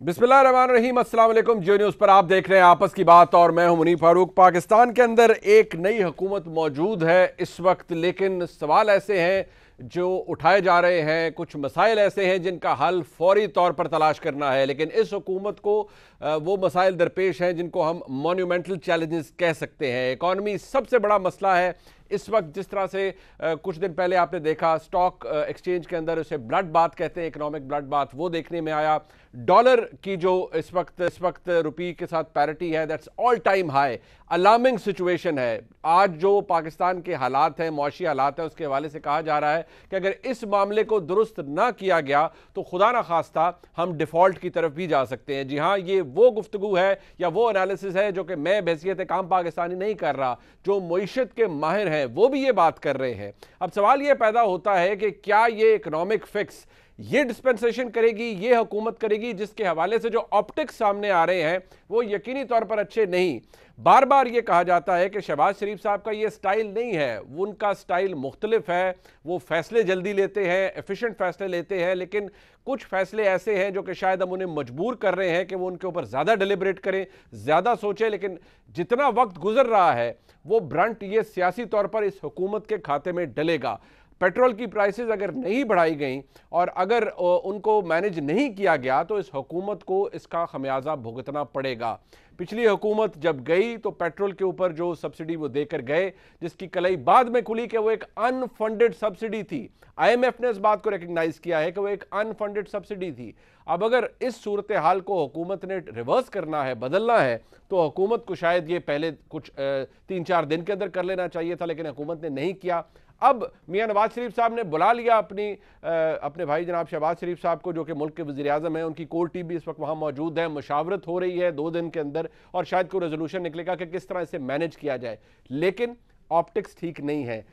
बिस्मिल्लाहिर्रहमानिर्रहीम, अस्सलाम वालेकुम। जियो न्यूज़ पर आप देख रहे हैं आपस की बात और मैं हूं मुनीफ फारूक। पाकिस्तान के अंदर एक नई हुकूमत मौजूद है इस वक्त, लेकिन सवाल ऐसे हैं जो उठाए जा रहे हैं, कुछ मसाइल ऐसे हैं जिनका हल फौरी तौर पर तलाश करना है। लेकिन इस हुकूमत को वो मसाइल दरपेश हैं जिनको हम मोन्यूमेंटल चैलेंजेस कह सकते हैं। इकॉनमी सबसे बड़ा मसला है इस वक्त। जिस तरह से कुछ दिन पहले आपने देखा स्टॉक एक्सचेंज के अंदर उसे ब्लड बाथ कहते हैं, इकोनॉमिक ब्लड बाथ, वो देखने में आया। डॉलर की जो इस वक्त रुपये के साथ पैरिटी है, that's all time high. Alarming situation है। आज जो पाकिस्तान के हालात हैं, मुआशी हालात हैं, उसके हवाले से कहा जा रहा है कि अगर इस मामले को दुरुस्त ना किया गया तो खुदा ना खास्ता हम डिफॉल्ट की तरफ भी जा सकते हैं। जी हाँ, ये वो गुफ्तगू है या वो एनालिसिस है जो कि मैं बहैसियत काम पाकिस्तानी नहीं कर रहा, जो मईशत के माहिर हैं वो भी ये बात कर रहे हैं। अब सवाल ये पैदा होता है कि क्या ये इकोनॉमिक फिक्स ये डिस्पेंसेशन करेगी, ये हुकूमत करेगी, जिसके हवाले से जो ऑप्टिक्स सामने आ रहे हैं वो यकीनी तौर पर अच्छे नहीं। बार बार ये कहा जाता है कि शहबाज शरीफ साहब का ये स्टाइल नहीं है, उनका स्टाइल मुख्तलिफ है। वो फैसले जल्दी लेते हैं, एफिशिएंट फैसले लेते हैं, लेकिन कुछ फैसले ऐसे हैं जो कि शायद हम उन्हें मजबूर कर रहे हैं कि वो उनके ऊपर ज़्यादा डिलिब्रेट करें, ज़्यादा सोचें। लेकिन जितना वक्त गुजर रहा है वो ब्रंट ये सियासी तौर पर इस हुकूमत के खाते में डलेगा। पेट्रोल की प्राइसेस अगर नहीं बढ़ाई गई और अगर उनको मैनेज नहीं किया गया तो इस हुकूमत को इसका खमियाजा भुगतना पड़ेगा। पिछली हुकूमत जब गई तो पेट्रोल के ऊपर जो सब्सिडी वो देकर गए, जिसकी कलई बाद में खुली कि वो एक अनफंडेड सब्सिडी थी। आईएमएफ ने इस बात को रिकग्नाइज किया है कि वो एक अनफंडेड सब्सिडी थी। अब अगर इस सूरत हाल को हुकूमत ने रिवर्स करना है, बदलना है, तो हुकूमत को शायद ये पहले कुछ 3-4 दिन के अंदर कर लेना चाहिए था, लेकिन हुकूमत ने नहीं किया। अब मियां नवाज शरीफ साहब ने बुला लिया अपने भाई जनाब शहबाज शरीफ साहब को, जो कि मुल्क के वज़ीर आज़म हैं। उनकी कोर टीम भी इस वक्त वहाँ मौजूद है, मुशावरत हो रही है 2 दिन के अंदर और शायद कोई रेजोल्यूशन निकलेगा कि किस तरह इसे मैनेज किया जाए। लेकिन ऑप्टिक्स ठीक नहीं है।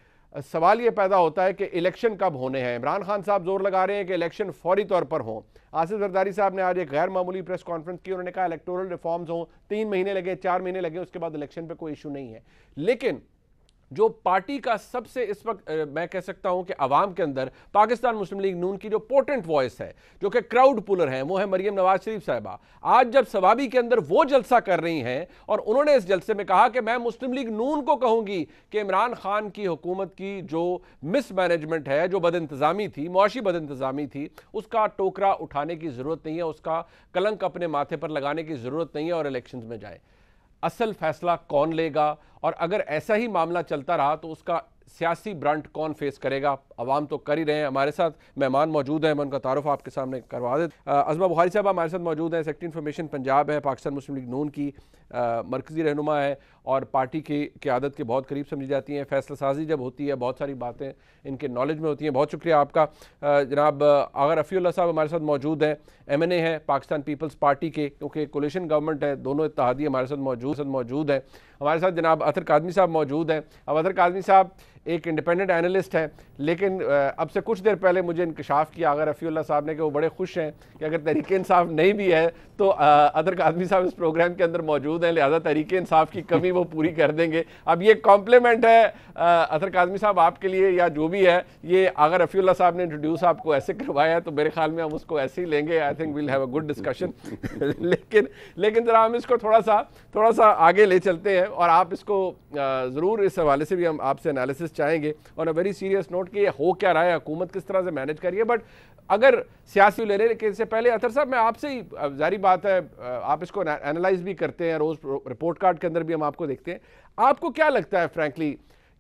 सवाल यह पैदा होता है कि इलेक्शन कब होने हैं। इमरान खान साहब जोर लगा रहे हैं कि इलेक्शन फौरी तौर पर हों। आसिफ जरदारी साहब ने आज एक गैर मामूली प्रेस कॉन्फ्रेंस की, उन्होंने कहा इलेक्टोरल रिफॉर्म्स हों, 3 महीने लगे, 4 महीने लगे, उसके बाद इलेक्शन पे कोई इशू नहीं है। लेकिन जो पार्टी का सबसे इस वक्त मैं कह सकता हूं कि अवाम के अंदर पाकिस्तान मुस्लिम लीग नून की जो पोटेंट वॉइस है, जो कि क्राउड पुलर है, वो है मरियम नवाज शरीफ साहिबा। आज जब सवाबी के अंदर वो जलसा कर रही हैं और उन्होंने इस जलसे में कहा कि मैं मुस्लिम लीग नून को कहूंगी कि इमरान खान की हुकूमत की जो मिसमैनेजमेंट है, जो बदइंतजामी थी, मुआशी बदइंतजामी थी, उसका टोकरा उठाने की जरूरत नहीं है, उसका कलंक अपने माथे पर लगाने की जरूरत नहीं है और इलेक्शन में जाए। असल फैसला कौन लेगा और अगर ऐसा ही मामला चलता रहा तो उसका सियासी ब्रंट कौन फेस करेगा? अवाम तो कर ही रहे हैं। हमारे साथ मेहमान मौजूद हैं, मैं उनका तारुफ आपके सामने करवा दें। अज़मा बुखारी साहब हमारे साथ मौजूद हैं, सेक्रेटरी इन्फॉर्मेशन पंजाब है, पाकिस्तान मुस्लिम लीग नून की मरकज़ी रहनुमा है और पार्टी की क़यादत के बहुत करीब समझी जाती हैं। फैसला साजी जब होती है बहुत सारी बातें इनके नॉलेज में होती हैं। बहुत शुक्रिया आपका। जनाब आगा रफ़ीउल्लाह साहब हमारे साथ मौजूद हैं, MNA है पाकिस्तान पीपल्स पार्टी के, क्योंकि कोलिशन गवर्नमेंट है, दोनों इत्तेहादी हमारे साथ मौजूद हैं। हमारे साथ जनाब अतर काज़मी साहब मौजूद हैं। अब अतर काज़मी साहब एक इंडिपेंडेंट एनालिस्ट हैं, लेकिन अब से कुछ देर पहले मुझे इंकशाफ किया आगा रफ़ीउल्लाह साहब ने कि वो बड़े खुश हैं कि अगर तहरीक इंसाफ नहीं भी है तो अतर काज़मी साहब इस प्रोग्राम के अंदर मौजूद हैं, लिहाजा तहरीक इंसाफ की कमी वो पूरी कर देंगे। अब ये कॉम्प्लीमेंट है अतर काज़मी साहब आपके लिए या जो भी है, ये आगा रफ़ीउल्लाह साहब ने इंट्रोड्यूस आपको ऐसे करवाया तो मेरे ख्याल में हम उसको ऐसे ही लेंगे। I think will have a good discussion. लेकिन ज़रा हम इसको थोड़ा सा आगे ले चलते हैं और आप इसको ज़रूर इस हवाले से भी हम आपसे एनालिसिस चाहेंगे on a very serious note कि ये हो क्या रहा है, हुकूमत किस तरह से मैनेज करिए। बट अगर सियासी लेने से पहले अतर साहब मैं आपसे ही, जारी बात है आप इसको एनालाइज भी करते हैं, रोज रिपोर्ट कार्ड के अंदर भी हम आपको देखते हैं, आपको क्या लगता है फ्रैंकली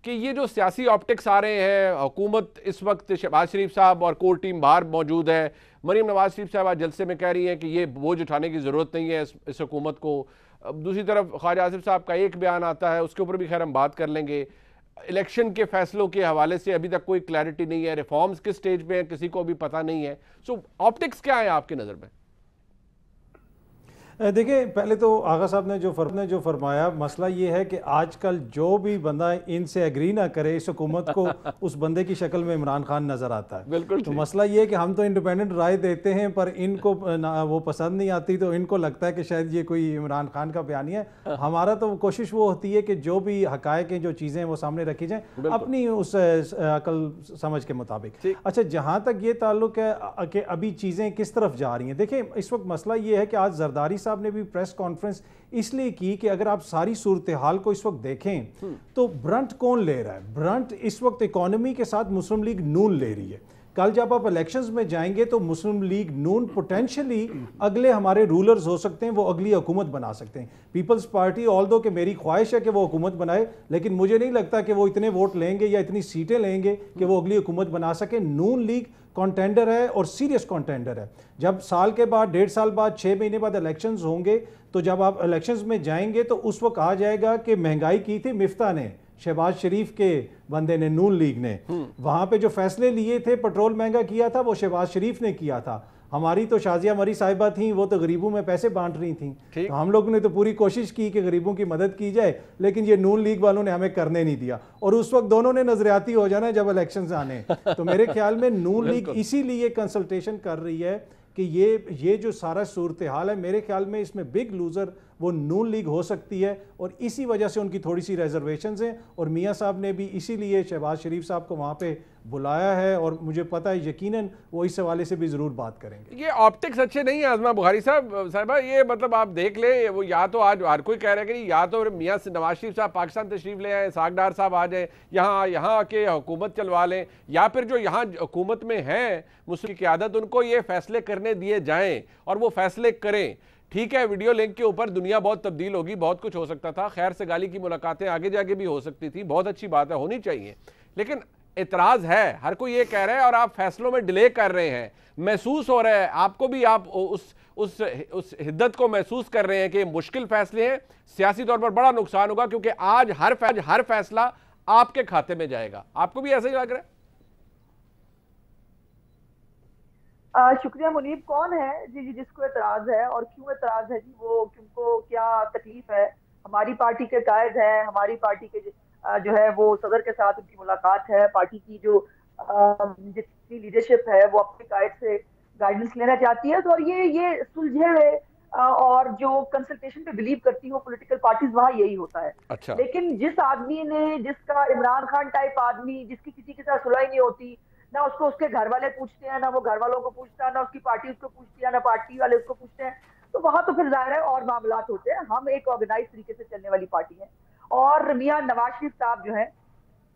कि ये जो सियासी ऑप्टिक्स आ रहे हैं, हुकूमत इस वक्त शहबाज शरीफ साहब और कोर टीम बाहर मौजूद है, मरीम नवाज शरीफ साहब आज जलसे में कह रही है कि ये बोझ उठाने की ज़रूरत नहीं है इस हुकूमत को। दूसरी तरफ ख्वाजा आसिफ साहब का एक बयान आता है, उसके ऊपर भी खैर हम बात कर लेंगे। इलेक्शन के फैसलों के हवाले से अभी तक कोई क्लैरिटी नहीं है, रिफॉर्म्स किस स्टेज पे हैं किसी को अभी पता नहीं है। सो ऑप्टिक्स क्या है आपकी नज़र में? देखिए, पहले तो आगा साहब ने जो फरमाया, मसला ये है कि आजकल जो भी बंदा इनसे एग्री ना करे इस हुकूमत को, उस बंदे की शक्ल में इमरान खान नज़र आता है। बिल्कुल। तो मसला ये है कि हम तो इंडिपेंडेंट राय देते हैं, पर इनको वो पसंद नहीं आती, तो इनको लगता है कि शायद ये कोई इमरान खान का बयानिया है। हमारा तो कोशिश वो होती है कि जो भी हकायक हैं, जो चीज़ें वो सामने रखी जाएँ अपनी उस अकल समझ के मुताबिक। अच्छा, जहाँ तक ये ताल्लुक है कि अभी चीज़ें किस तरफ जा रही हैं, देखिए इस वक्त मसला ये है कि आज जरदारी साहब ने भी प्रेस कॉन्फ्रेंस इसलिए की कि अगर आप सारी सूरत हाल को इस वक्त देखें तो ब्रंट कौन ले रहा है? ब्रंट इस वक्त इकोनॉमी के साथ मुस्लिम लीग नून ले रही है। कल जब आप इलेक्शंस में जाएंगे तो मुस्लिम लीग नून पोटेंशियली अगले हमारे रूलर्स हो सकते हैं, वो अगली हुकूमत बना सकते हैं। पीपल्स पार्टी ऑल्दो कि मेरी ख्वाहिश है कि वो हुकूमत बनाए, लेकिन मुझे नहीं लगता कि वो इतने वोट लेंगे या इतनी सीटें लेंगे कि वो अगली हुकूमत बना सके। नून लीग कॉन्टेंडर है और सीरियस कॉन्टेंडर है। जब साल के बाद, 1.5 साल बाद, 6 महीने बाद इलेक्शंस होंगे, तो जब आप इलेक्शंस में जाएंगे तो उस वक्त कहा जाएगा कि महंगाई की थी मिफ्ता ने, शहबाज शरीफ के बंदे ने, नून लीग ने। वहां पे जो फैसले लिए थे, पेट्रोल महंगा किया था, वो शहबाज शरीफ ने किया था। हमारी तो शाजिया मरी साहिबा थी, वो तो गरीबों में पैसे बांट रही थी। तो हम लोगों ने तो पूरी कोशिश की कि गरीबों की मदद की जाए, लेकिन ये नून लीग वालों ने हमें करने नहीं दिया। और उस वक्त दोनों ने नजरियाती हो जाना है जब इलेक्शंस आने। तो मेरे ख्याल में नून लीग इसीलिए कंसल्टेशन कर रही है कि ये जो सारा सूरत हाल है, मेरे ख्याल में इसमें बिग लूजर वो नून लीग हो सकती है, और इसी वजह से उनकी थोड़ी सी रिजर्वेशंस हैं। और मियां साहब ने भी इसीलिए शहबाज शरीफ साहब को वहाँ पे बुलाया है, और मुझे पता है यकीनन वो इस हवाले से भी ज़रूर बात करेंगे। ये ऑप्टिक्स अच्छे नहीं है आज़मा बुखारी साहब, ये मतलब आप देख ले, वो या तो आज हर कोई कह रहा है कि या तो मियां नवाज शरीफ साहब पाकिस्तान तशरीफ ले आए, साग डार साहब आ जाए, यहाँ आके हुकूमत चलवा लें, या फिर जो यहाँ हुकूमत में है मुस्लिम की क़यादत, उनको ये फैसले करने दिए जाएँ और वो फैसले करें। ठीक है, वीडियो लिंक के ऊपर दुनिया बहुत तब्दील होगी, बहुत कुछ हो सकता था, खैर से गाली की मुलाकातें आगे जाके भी हो सकती थी, बहुत अच्छी बात है, होनी चाहिए। लेकिन इतराज है, हर कोई ये कह रहा है और आप फैसलों में डिले कर रहे हैं, महसूस हो रहा है आपको भी, आप उस हिद्दत को महसूस कर रहे हैं कि मुश्किल फैसले हैं, सियासी तौर पर बड़ा नुकसान होगा, क्योंकि आज हर फैसला आपके खाते में जाएगा। आपको भी ऐसा ही लग रहा है? शुक्रिया मुनीब। कौन है जी जिसको एतराज है, और क्यों एतराज है जी? वो किनको क्या तकलीफ है? हमारी पार्टी के कायद है, हमारी पार्टी के जो है वो सदर के साथ उनकी मुलाकात है, पार्टी की जो जितनी लीडरशिप है वो अपने कायद से गाइडेंस लेना चाहती है। तो ये सुलझे हुए और जो कंसल्टेशन पे बिलीव करती हो पॉलिटिकल पार्टीज, वहाँ यही होता है। अच्छा। लेकिन जिस आदमी ने, जिसका इमरान खान टाइप आदमी, जिसकी किसी के साथ सुलह नहीं होती, ना उसको उसके घर वाले पूछते हैं, ना वो घर वालों को पूछता है, ना उसकी पार्टी उसको पूछती है, ना पार्टी वाले उसको पूछते हैं, तो वहां तो फिर जाहिर है और मामलात होते हैं। हम एक ऑर्गेनाइज तरीके से चलने वाली पार्टी है, और मियां नवाज शरीफ साहब जो है,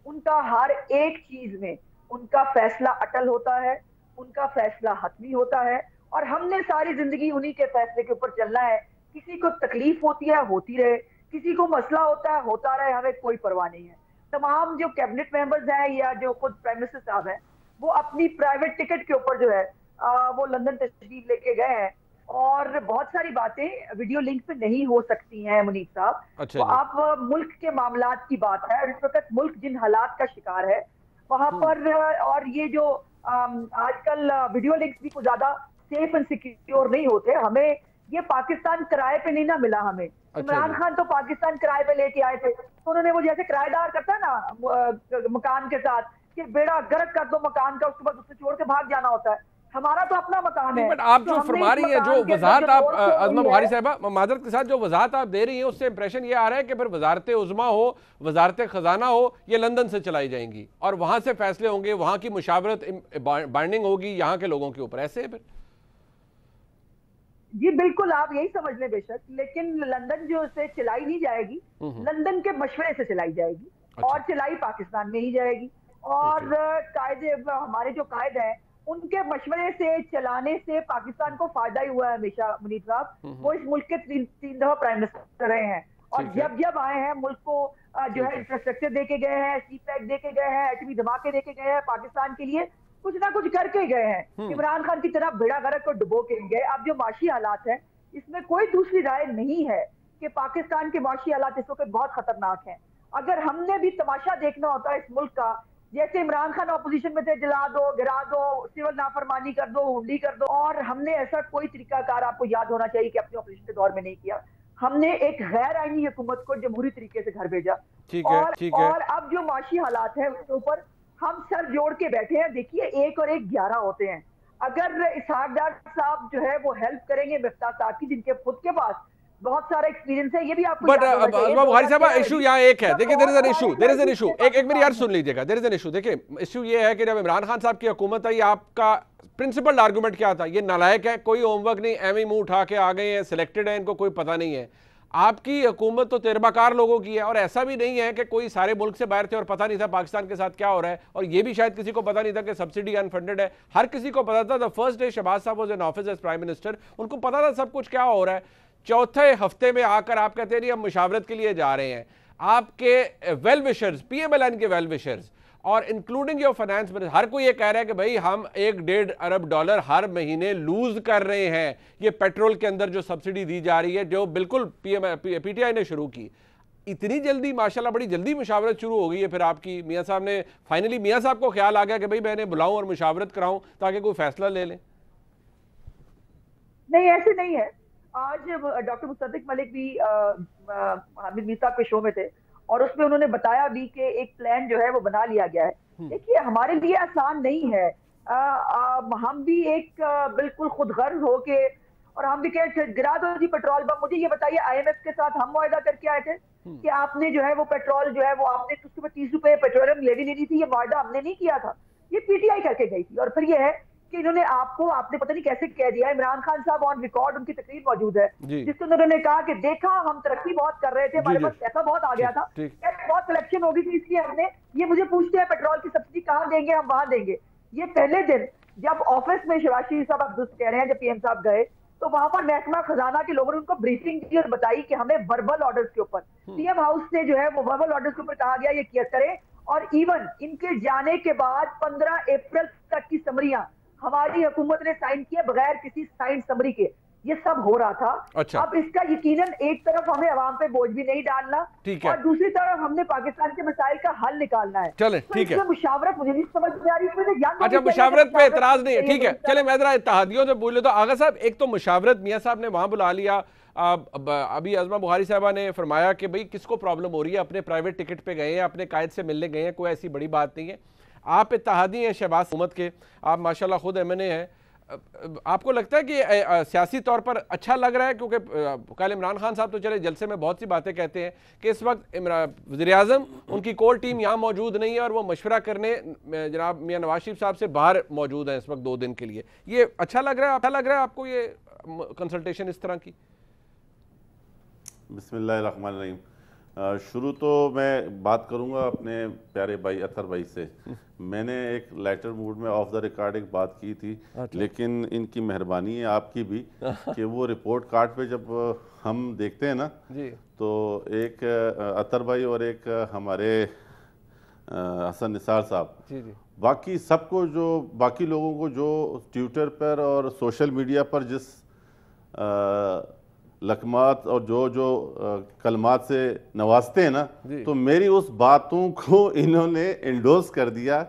उनका हर एक चीज में उनका फैसला अटल होता है, उनका फैसला हतमी होता है, और हमने सारी जिंदगी उन्हीं के फैसले के ऊपर चलना है। किसी को तकलीफ होती है, होती रहे, किसी को मसला होता है, होता रहे, हमें कोई परवाह नहीं है। तमाम जो कैबिनेट मेंबर्स हैं या जो खुद प्राइम मिनिस्टर साहब हैं, वो अपनी प्राइवेट टिकट के ऊपर जो है वो लंदन तशरीफ लेके गए हैं, और बहुत सारी बातें वीडियो लिंक पे नहीं हो सकती हैं मुनीब साहब। अच्छा। तो आप मुल्क के मामलात की बात है, और इस वक्त मुल्क जिन हालात का शिकार है वहां पर, और ये जो आजकल वीडियो लिंक्स भी कुछ ज्यादा सेफ एंड सिक्योर नहीं होते। हमें ये पाकिस्तान किराए पे नहीं ना मिला हमें। इमरान खान तो पाकिस्तान किराए पे लेके आए थे, तो उन्होंने वो जैसे किराएदार करता है ना मकान के साथ, कि बेड़ा गर्क कर दो मकान का, उसके बाद उससे छोड़ के भाग जाना होता है। हमारा तो अपना मकान है। बट आप जो फरमा रही हैं, जो वजाहत आप आज़मा बुखारी साहबा माजरत के साथ जो वजाहत आप दे रही हैं, उससे इंप्रेशन ये आ रहा है कि फिर वजारत उज़्मा हो, वजारत खजाना हो, ये लंदन से चलाई जाएंगी और वहां से फैसले होंगे, वहां की मुशावरत बाइंडिंग होगी यहाँ के लोगों के ऊपर, ऐसे फिर? जी बिल्कुल, आप यही समझ लें बेशक, लेकिन लंदन जो से चलाई नहीं जाएगी, लंदन के मशवरे से चलाई जाएगी। अच्छा। और चलाई पाकिस्तान में ही जाएगी, और कायदे, हमारे जो कायद हैं उनके मशवरे से चलाने से पाकिस्तान को फायदा ही हुआ है हमेशा मुनीब साहब। वो इस मुल्क के तीन दफा प्राइम मिनिस्टर रहे हैं, और जब आए हैं मुल्क को जो है इंफ्रास्ट्रक्चर देके गए हैं, सी पैक देके गए हैं, एटमी धमाके देके गए हैं, पाकिस्तान के लिए कुछ ना कुछ करके गए हैं। इमरान खान की तरह बेड़ा गर्क को डुबो के गए। अब जो माशी हालात है, इसमें कोई दूसरी राय नहीं है कि पाकिस्तान के माशी हालात इस वक्त बहुत खतरनाक हैं। अगर हमने भी तमाशा देखना होता है इस मुल्क का जैसे इमरान खान ऑपोजिशन में थे, जला दो, गिरा दो, सिविल नाफरमानी कर दो, हुंडी कर दो, और हमने ऐसा कोई तरीकाकार आपको याद होना चाहिए कि अपने ऑपोजिशन के दौर में नहीं किया। हमने एक गैर आईनी हुकूमत को जमहूरी तरीके से घर भेजा। ठीक है, ठीक है। और अब जो माशी हालात है उसके ऊपर हम सर जोड़ के बैठे हैं। देखिए, 1 और 1 11 होते हैं। अगर इसहाक डार साहब जो है वो हेल्प करेंगे मिफ्ताह साहब की, जिनके खुद के पास बहुत सारा एक्सपीरियंस है, ये भी आपको बट याद होना चाहिए। अजमा बुखारी साहब, इशू यहाँ एक है, देखिए there is an issue, there is an issue, एक मेरी यार सुन लीजिएगा, देयर इज एन इशू। देखिए इशू ये है कि जब इमरान खान साहब की हुकूमत आई, आपका प्रिंसिपल आर्गूमेंट क्या था? ये नालायक है, कोई होमवर्क नहीं, एम मुंह उठा के आ गए हैं, सिलेक्टेड है, इनको कोई पता नहीं है। आपकी हुकूमत तो तजर्बाकार लोगों की है, और ऐसा भी नहीं है कि कोई सारे मुल्क से बाहर थे और पता नहीं था पाकिस्तान के साथ क्या हो रहा है, और ये भी शायद किसी को पता नहीं था कि सब्सिडी अनफंडेड है। हर किसी को पता था। द फर्स्ट डे शहबाज साहब was in office as prime minister, उनको पता था सब कुछ क्या हो रहा है। चौथे हफ्ते में आकर आप कहते हैं नहीं हम मुशावरत के लिए जा रहे हैं। आपके वेल विशर्स, पीएमएलएन के वेल विशर्स और इंक्लूडिंग योर फाइनेंस मिनिस्टर, हर कोई ये कह रहा है कि भाई हम $1.5 अरब हर महीने लूज कर रहे हैं। ये पेट्रोल के अंदर जो सब्सिडी दी जा रही है, जो बिल्कुल पीटीआई ने शुरू की। इतनी जल्दी माशाल्लाह, बड़ी जल्दी मुशावरत शुरू हो गई है। फिर आपकी मियाँ साहब ने फाइनली, मियाँ साहब को ख्याल आ गया कि भाई मैं इन्हें बुलाऊं और मुशावरत कराऊं ताकि कोई फैसला ले लें। नहीं, ऐसे नहीं है। आज डॉक्टर मुस्तदिक मलिक भी हामिद मीर साहब के शो में थे, और उसमें उन्होंने बताया भी कि एक प्लान जो है वो बना लिया गया है। देखिए, हमारे लिए आसान नहीं है। हम भी एक बिल्कुल खुद गर्ज हो के, और हम भी कह गिरा दो जी पेट्रोल बम। मुझे ये बताइए, आईएमएफ के साथ हम मुआहदा करके आए थे कि आपने जो है वो पेट्रोल जो है वो आपने उसके ऊपर 30 रुपए पेट्रोलियम लेवी लेनी थी। ये मुआहदा हमने नहीं किया था, ये पीटीआई करके गई थी। और फिर ये है कि इन्होंने आपने पता नहीं कैसे कह दिया। इमरान खान साहब ऑन रिकॉर्ड, उनकी तकरीर मौजूद है जिसके उन्होंने कहा कि देखा हम तरक्की बहुत कर रहे थे, हमारे पास पैसा बहुत आ गया था, बहुत कलेक्शन हो गई थी, इसलिए हमने ये मुझे पूछते हैं पेट्रोल की सब्सिडी कहाँ देंगे, हम वहां देंगे। ये पहले दिन जब ऑफिस में शहबाज शरीफ साहब, आप दुरुस्त कह रहे हैं, जब पीएम साहब गए तो वहां पर महकमा खजाना के लोगों ने उनको ब्रीफिंग दी और बताई कि हमें वर्बल ऑर्डर्स के ऊपर, पीएम हाउस से जो है वो वर्बल ऑर्डर्स के ऊपर कहा गया ये किया करें। और इवन इनके जाने के बाद 15 अप्रैल तक की समरियां हमारी हुकूमत ने साइन किए बगैर किसी साइन समरी के। ये सब हो रहा था। अच्छा। अब इसका यकीनन एक तरफ हमें अवाम पे बोझ भी नहीं डालना, और दूसरी तरफ हमने पाकिस्तान के मसाइल का हल निकालना है। चले, ठीक है। मुशावरत मुझे नहीं समझ में आ रही। अच्छा, मुशावरत पे एतराज नहीं है, ठीक है। चले, मैं जरा इत्तेहादियों से बोले तो आगा साहब, एक तो मुशावरत मियाँ साहब ने वहां बुला लिया। अभी अजमा बुखारी साहबा ने फरमाया कि भाई किसको प्रॉब्लम हो रही है, अपने प्राइवेट टिकट पे गए हैं, अपने कायद से मिलने गए हैं, कोई ऐसी बड़ी बात नहीं है। आप इत्तेहादी हैं शहबाज हुकूमत के, आप माशाल्लाह खुद एमएनए हैं। आपको लगता है कि सियासी तौर पर अच्छा लग रहा है? क्योंकि कल इमरान खान साहब तो चले जलसे में बहुत सी बातें कहते हैं कि इस वक्त वज़ीर-ए-आज़म उनकी कोर टीम यहाँ मौजूद नहीं है और वो मशवरा करने जनाब मियाँ नवाज शरीफ साहब से बाहर मौजूद हैं इस वक्त 2 दिन के लिए। ये अच्छा लग रहा है आपको ये कंसल्टेशन इस तरह की? बिस्मिल्लाहिर्रहमानिर्रहीम। शुरू तो मैं बात करूंगा अपने प्यारे भाई अतर भाई से। मैंने एक लेटर मूड में ऑफ द रिकॉर्ड एक बात की थी, लेकिन इनकी मेहरबानी है आपकी भी कि वो रिपोर्ट कार्ड पे जब हम देखते हैं ना जी, तो एक अतर भाई और एक हमारे हसन निसार साहब जी जी, बाकी सबको जो बाकी लोगों को जो ट्विटर पर और सोशल मीडिया पर जिस लकमात और जो कलमात से नवाजते हैं ना, तो मेरी उस बातों को इन्होंने एंडोर्स कर दिया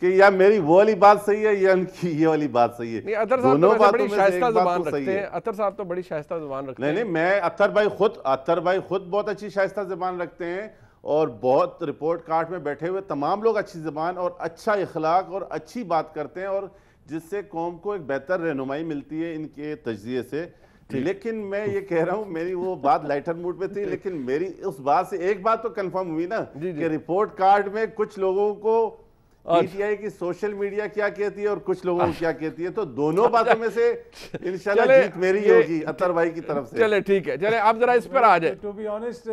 कि या मेरी वो वाली बात सही है या उनकी ये वाली बात सही है। अतर साहब तो बड़ी शाइस्ता ज़ुबान रखते हैं। अतर साहब तो बड़ी शाइस्ता ज़ुबान रखते हैं। नहीं, मैं अतर भाई खुद बहुत अच्छी शाइस्ता ज़ुबान रखते हैं, और बहुत रिपोर्ट कार्ड में बैठे हुए तमाम लोग अच्छी ज़ुबान और अच्छा इखलाक और अच्छी बात करते हैं, और जिससे कौम को एक बेहतर रहनुमाई मिलती है इनके तजज़िये से। लेकिन मैं ये कह रहा हूँ, मेरी वो बात लाइटर मूड पे थी, लेकिन मेरी उस बात से एक बात तो कंफर्म हुई ना कि रिपोर्ट कार्ड में कुछ लोगों को पीटीआई की सोशल मीडिया क्या कहती है और कुछ लोगों को क्या कहती है, तो दोनों बातों में से इंशाल्लाह जीत मेरी होगी अतर भाई की तरफ से। चले, ठीक है। चले, आप जरा इस पर आ जाए। टू बी ऑनेस्ट,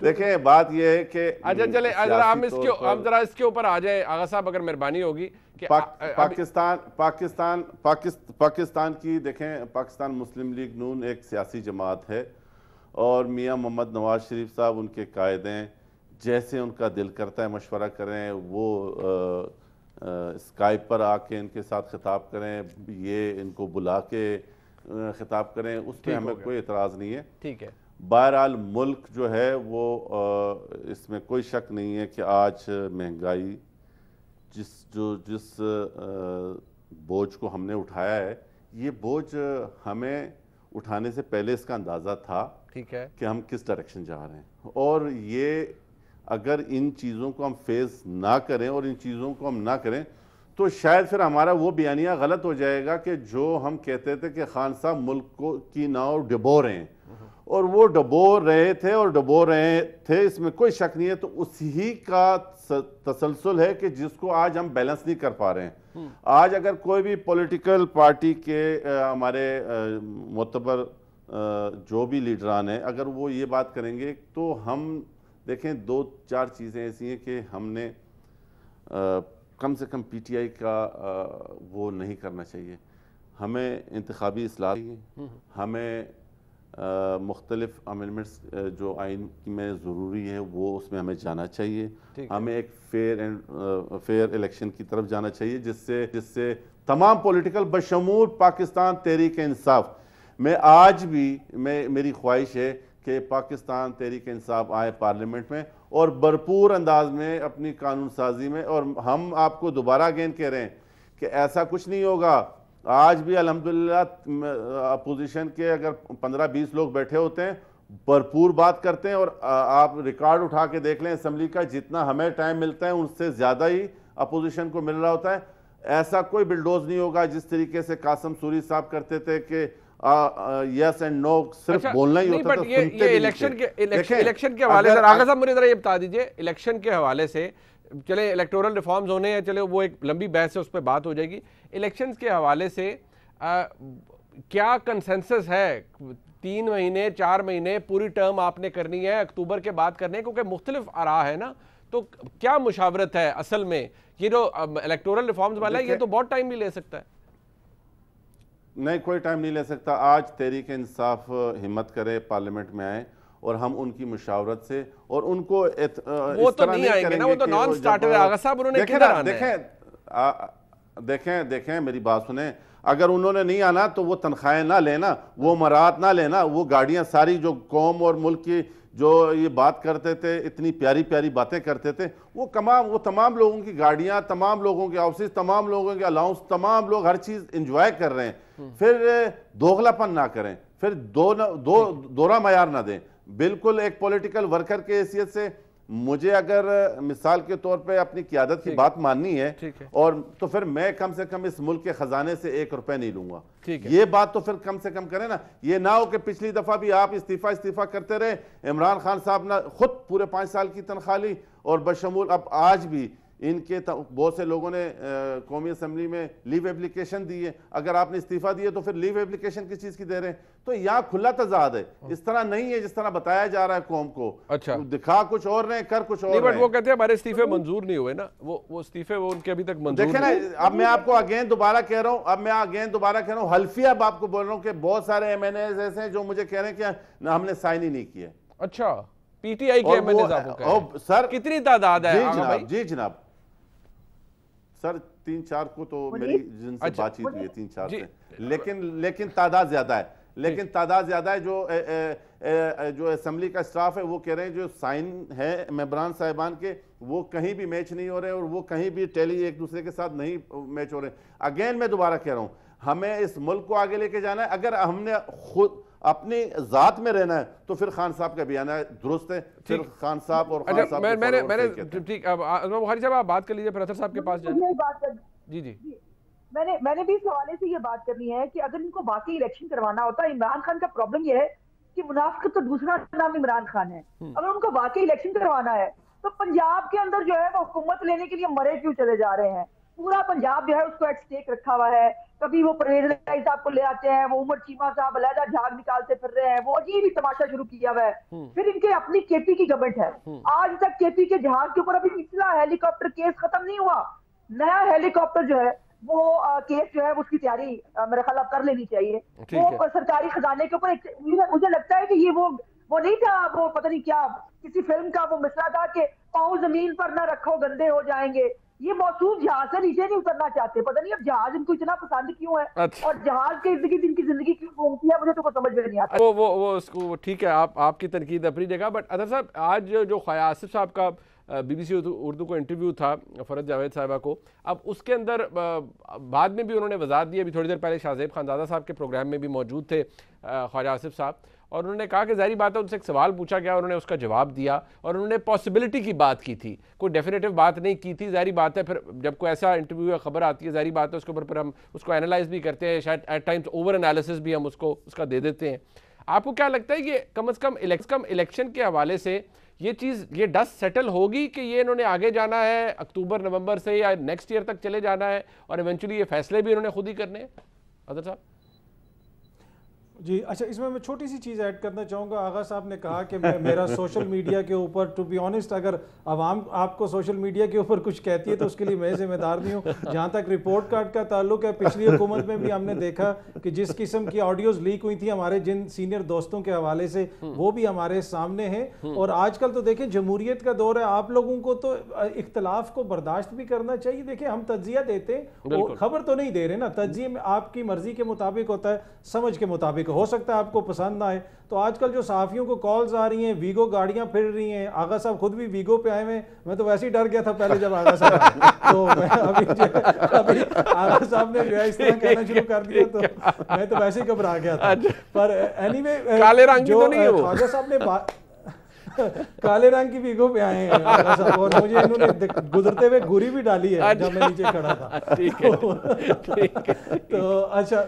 देखें बात ये है कि अच्छा, चले हम जरा इसके ऊपर आ जाए आगा साहब, अगर मेहरबानी होगी। पाकिस्तान की देखें, पाकिस्तान मुस्लिम लीग नून एक सियासी जमात है, और मियाँ मोहम्मद नवाज शरीफ साहब उनके कायद हैं। जैसे उनका दिल करता है मशवरा करें, वो स्काइप पर आके इनके साथ खिताब करें, ये इनको बुला के खिताब करें, उस पर हमें कोई एतराज़ नहीं है। ठीक है। बहरहाल मुल्क जो है वो इसमें कोई शक नहीं है कि आज महंगाई जिस बोझ को हमने उठाया है, ये बोझ हमें उठाने से पहले इसका अंदाज़ा था, ठीक है, कि हम किस डायरेक्शन जा रहे हैं। और ये अगर इन चीज़ों को हम फेस ना करें और इन चीज़ों को हम ना करें तो शायद फिर हमारा वो बयानिया गलत हो जाएगा कि जो हम कहते थे कि खान साहब मुल्क को की नाव डुबो रहे हैं, और वो डुबो रहे थे और डुबो रहे थे, इसमें कोई शक नहीं है। तो उसी का तसलसल है कि जिसको आज हम बैलेंस नहीं कर पा रहे हैं। आज अगर कोई भी पॉलिटिकल पार्टी के हमारे मोतबर जो भी लीडरान हैं, अगर वो ये बात करेंगे तो हम देखें 2-4 चीज़ें ऐसी हैं कि हमने कम से कम पीटीआई का वो नहीं करना चाहिए। हमें इंतखाबी इस्लाह चाहिए, हमें मुख्तलिफ अमेंडमेंट्स जो आइन में ज़रूरी है वो उसमें हमें जाना चाहिए। हमें एक फेयर इलेक्शन की तरफ जाना चाहिए जिससे तमाम पॉलिटिकल बशमूल पाकिस्तान तहरीक इंसाफ में आज भी मेरी ख्वाहिश है कि पाकिस्तान तहरीक इंसाफ आए पार्लियामेंट में और भरपूर अंदाज में अपनी कानून साजी में। और हम आपको दोबारा अगेन कह रहे हैं कि ऐसा कुछ नहीं होगा। आज भी अल्हम्दुलिल्लाह अपोजिशन के अगर 15-20 लोग बैठे होते हैं, भरपूर बात करते हैं, और आप रिकॉर्ड उठा के देख लें असेंबली का, जितना हमें टाइम मिलता है उनसे ज़्यादा ही अपोजिशन को मिल रहा होता है। ऐसा कोई बिल्डोज नहीं होगा जिस तरीके से कासिम सूरी साहब करते थे कि यस एंड नो सिर्फ बोलना ही होता था। ये इलेक्शन के हवाले से आगा साहब मुझे जरा ये बता दीजिए, इलेक्शन के हवाले से चले इलेक्टोरल रिफॉर्म्स होने हैं, चले वो एक लंबी बहस है, उस पर बात हो जाएगी। इलेक्शंस के हवाले से क्या कंसेंसस है? 3 महीने 4 महीने पूरी टर्म आपने करनी है, अक्टूबर के बाद करनी है, क्योंकि मुख्तलिफ आरा है ना, तो क्या मुशावरत है असल में? ये जो इलेक्टोरल रिफॉर्म्स वाला है ये तो बहुत टाइम भी ले सकता है। नहीं, कोई टाइम नहीं ले सकता। आज तहरीक इंसाफ हिम्मत करे, पार्लियामेंट में आए और हम उनकी मुशावरत से और उनको वो तो नहीं आएंगे ना, वो तो नॉन स्टार्टर है। आगा साहब उन्होंने किधर आना है? देखें मेरी बात सुने, अगर उन्होंने नहीं आना तो वो तनख्वाहें ना लेना, वो मराहत ना लेना, वो गाड़ियां सारी जो कौम और मुल्क की जो ये बात करते थे, इतनी प्यारी प्यारी बातें करते थे, वो तमाम लोगों की गाड़ियां, तमाम लोगों के हाउसेस, तमाम लोगों के अलाउंस, तमाम लोग हर चीज एंजॉय कर रहे हैं। फिर दोगलापन ना करें, फिर दोहरा मयार ना दें। बिल्कुल एक पॉलिटिकल वर्कर के हैसियत से मुझे अगर मिसाल के तौर पे अपनी क़यादत की बात माननी है और तो फिर मैं कम से कम इस मुल्क के खजाने से 1 रुपए नहीं लूंगा। ये बात तो फिर कम से कम करें ना। ये ना हो कि पिछली दफा भी आप इस्तीफा करते रहे, इमरान खान साहब ने खुद पूरे 5 साल की तनख्वाह ली और बशमूल अब आज भी इनके बहुत से लोगों ने कौमी असम्बली में लीव एप्लीकेशन दी है। अगर आपने इस्तीफा दिए तो फिर लीव एप्लीकेशन किस चीज की दे रहे हैं? तो यहाँ खुला तजाद है, इस तरह नहीं है जिस तरह बताया जा रहा है कौम को। अच्छा, दिखा कुछ और रहे, कर कुछ और नहीं, बट वो कहते हैं हमारे इस्तीफे मंजूर नहीं हुए ना, वो इस्तीफे वो उनके अभी तक मंजूर देखे ना। अब मैं आपको अगेन दोबारा कह रहा हूँ, हल्फिया अब आपको बोल रहा हूँ कि बहुत सारे MNAs ऐसे हैं जो मुझे कह रहे हैं कि हमने साइन ही नहीं किया। अच्छा, PTI के MNAs सर कितनी तादाद है? जी जनाब सर 3-4 को तो मेरी जिनसे बातचीत हुई है 3-4 से, लेकिन तादाद ज्यादा है। जो असेंबली का स्टाफ है वो कह रहे हैं जो साइन है मेंबरान साहिबान के वो कहीं भी मैच नहीं हो रहे और वो कहीं भी टैली एक दूसरे के साथ नहीं मैच हो रहे। अगेन मैं दोबारा कह रहा हूं, हमें इस मुल्क को आगे लेके जाना है। अगर हमने खुद अपनी जात में रहना है तो फिर खान साहब का बयान है दुरुस्त है, फिर खान साहब और खान साहब मैंने ठीक। अब बुखारी साहब आप बात कर लीजिए, फिर अतर साहब के पास जाए। जी मैंने भी इस हवाले से ये बात करनी है कि अगर इनको बाकी इलेक्शन करवाना होता है, इमरान खान का प्रॉब्लम ये है कि मुनाफिक तो दूसरा नाम इमरान खान है। अगर उनको बाकी इलेक्शन करवाना है तो पंजाब के अंदर जो है वो हुकूमत लेने के लिए मरे क्यों चले जा रहे हैं? पूरा पंजाब जो है उसको एट स्टेक रखा हुआ है। कभी वो परवेज साहब को ले आते हैं, वो उमर चीमा साहब अलहदा झाग निकालते फिर रहे हैं, वो अजीब ही तमाशा शुरू किया हुआ है। फिर इनके अपनी केपी की गवर्नमेंट है, आज तक केपी के जहाज के ऊपर अभी पिछला हेलीकॉप्टर केस खत्म नहीं हुआ। नया हेलीकॉप्टर जो है वो केस जो है उसकी तैयारी मेरे ख्याल अब कर लेनी चाहिए। वो सरकारी खजाने के ऊपर मुझे लगता है कि ये वो नहीं था, वो पता नहीं क्या किसी फिल्म का वो मिसरा था कि पाँव जमीन पर ना रखो गंदे हो जाएंगे। ये मौसूद जहाज से नीचे नहीं उतरना चाहते, पता नहीं अब जहाज इनको इतना पसंद क्यों है। अच्छा। और जहाज के इर्द गिर्द इनकी जिंदगी क्यों घूमती है, मुझे तो कुछ समझ में नहीं आता। वो उसको ठीक है, आपकी तनकीद अपनी जगह, बट अदर साहब आज जो ख्वाजा आसिफ साहब का BBC उर्दू को इंटरव्यू था फ़रत जावेद साहिबा को, अब उसके अंदर बाद में भी उन्होंने वजाहत दी, अभी थोड़ी देर पहले शाहजेब खानज़ादा साहब के प्रोग्राम में भी मौजूद थे ख्वाजा आसिफ साहब, और उन्होंने कहा कि ज़ाहिर बात है उनसे एक सवाल पूछा गया, उन्होंने उसका जवाब दिया और उन्होंने पॉसिबिलिटी की बात की थी, कोई डेफिनेटिव बात नहीं की थी। ज़ाहिर बात है फिर जब कोई ऐसा इंटरव्यू या खबर आती है, ज़ाहिर बात है उसके ऊपर फिर हम उसको एनालाइज भी करते हैं, शायद एट टाइम्स ओवर एनालिसिस भी हम उसका दे देते हैं। आपको क्या लगता है कि कम अज़ कम इलेक्शन के हवाले से ये डस्ट सेटल होगी कि ये इन्होंने आगे जाना है अक्टूबर नवंबर से या नेक्स्ट ईयर तक चले जाना है और इवेंचुअली ये फैसले भी इन्होंने खुद ही करने हैं? अदर साहब जी अच्छा, इसमें मैं छोटी सी चीज़ ऐड करना चाहूँगा। आगा साहब ने कहा कि मेरा सोशल मीडिया के ऊपर, टू बी ऑनेस्ट, अगर आवाम आपको सोशल मीडिया के ऊपर कुछ कहती है तो उसके लिए मैं जिम्मेदार नहीं हूँ। जहाँ तक रिपोर्ट कार्ड का ताल्लुक है, पिछली हुकूमत में भी हमने देखा कि जिस किस्म की ऑडियोज़ लीक हुई थी हमारे जिन सीनियर दोस्तों के हवाले से, वो भी हमारे सामने हैं। और आजकल तो देखें जमहूरियत का दौर है, आप लोगों को तो इख्तलाफ को बर्दाश्त भी करना चाहिए। देखिए हम तज्जिया देते हैं, खबर तो नहीं दे रहे ना, तज्जिए में आपकी मर्जी के मुताबिक होता है, समझ के मुताबिक हो सकता है आपको पसंद ना आए। तो आजकल जो सहाफ़ियों को कॉल्स आ रही हैं, वीगो गाड़ियां फिर रही हैं, आगा साहब खुद भी वीगो पे आए हुए, मैं तो वैसे ही डर गया था पहले जब आगा साहब आए। तो मैं अभी आगा साहब ने जो है इस तरह कहना शुरू कर दिया तो मैं तो वैसे ही घबरा गया था। पर एनीवे, काले रंग की तो नहीं है वो। ख्वाजा साहब ने काले रंग की वीगो पे आए हैं और मुझे इन्होंने गुजरते हुए गुरी भी डाली है जब मैं नीचे खड़ा था। तो अच्छा,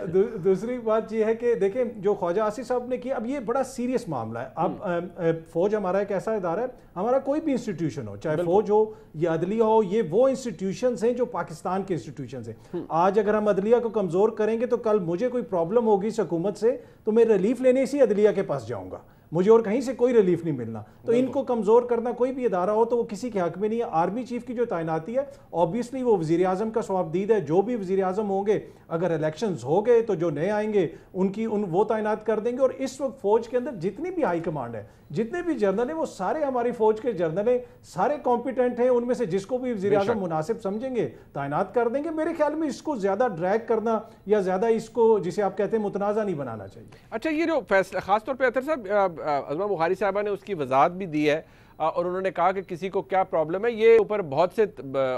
दूसरी बात ये है कि देखें जो ख्वाजा आसिफ साहब ने किया, अब ये बड़ा सीरियस मामला है। अब फौज हमारा एक ऐसा इदारा है, हमारा कोई भी इंस्टीट्यूशन हो, चाहे फौज हो या अदलिया हो, ये वो इंस्टीट्यूशंस हैं जो पाकिस्तान के इंस्टीट्यूशंस हैं। आज अगर हम अदलिया को कमजोर करेंगे तो कल मुझे कोई प्रॉब्लम होगी इस हुकूमत से तो मैं रिलीफ लेने इसी अदलिया के पास जाऊंगा, मुझे और कहीं से कोई रिलीफ नहीं मिलना। तो इनको कमज़ोर करना, कोई भी इदारा हो तो वो किसी के हक में नहीं है। आर्मी चीफ की जो तैनाती है ऑब्वियसली वो वज़ीर आज़म का स्वाबदीद है, जो भी वज़ीर आज़म होंगे, अगर इलेक्शंस हो गए तो जो नए आएंगे वो तैनात कर देंगे। और इस वक्त फौज के अंदर जितनी भी हाई कमांड है, जितने भी जनरल हैं, वो सारे हमारी फौज के जनरल हैं, सारे कॉम्पिटेंट हैं, उनमें से जिसको भी वज़ीर आज़म मुनासिब समझेंगे तैनात कर देंगे। मेरे ख्याल में इसको ज़्यादा ड्रैग करना या ज़्यादा इसको जिसे आप कहते हैं मुतनाज़ा नहीं बनाना चाहिए। अच्छा, ये जो फैसला खासतौर पर अतर साहब अज़मा बुखारी साहबा ने उसकी वजाहत भी दी है और उन्होंने कहा कि किसी को क्या प्रॉब्लम है, ये ऊपर बहुत से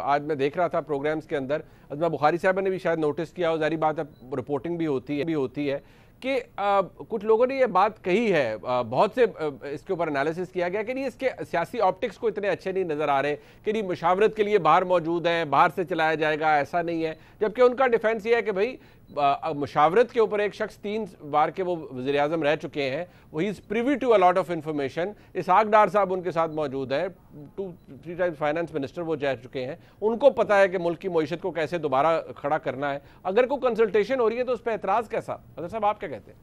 आज मैं देख रहा था प्रोग्राम्स के अंदर, अज़मा बुखारी साहबा ने भी शायद नोटिस किया और ज़ाहिर बात है रिपोर्टिंग भी होती है कि कुछ लोगों ने ये बात कही है, बहुत से इसके ऊपर एनालिसिस किया गया कि नहीं इसके सियासी ऑप्टिक्स को इतने अच्छे नहीं नज़र आ रहे कि नहीं मुशावरत के लिए बाहर मौजूद है, बाहर से चलाया जाएगा, ऐसा नहीं है। जबकि उनका डिफेंस ये है कि भाई मुशावरत के ऊपर एक शख्स 3 बार के वो वज़ीर आज़म रह चुके हैं, वो ही is privy to a lot of information. Ishaq Dar sahab उनके साथ मौजूद है, 2-3 टाइम्स फाइनेंस मिनिस्टर वो रह चुके हैं, उनको पता है कि मुल्क की मईशत को कैसे दोबारा खड़ा करना है। अगर कोई कंसल्टेशन हो रही है तो उस पर एतराज़ कैसा? अदर साहब आप क्या कहते हैं?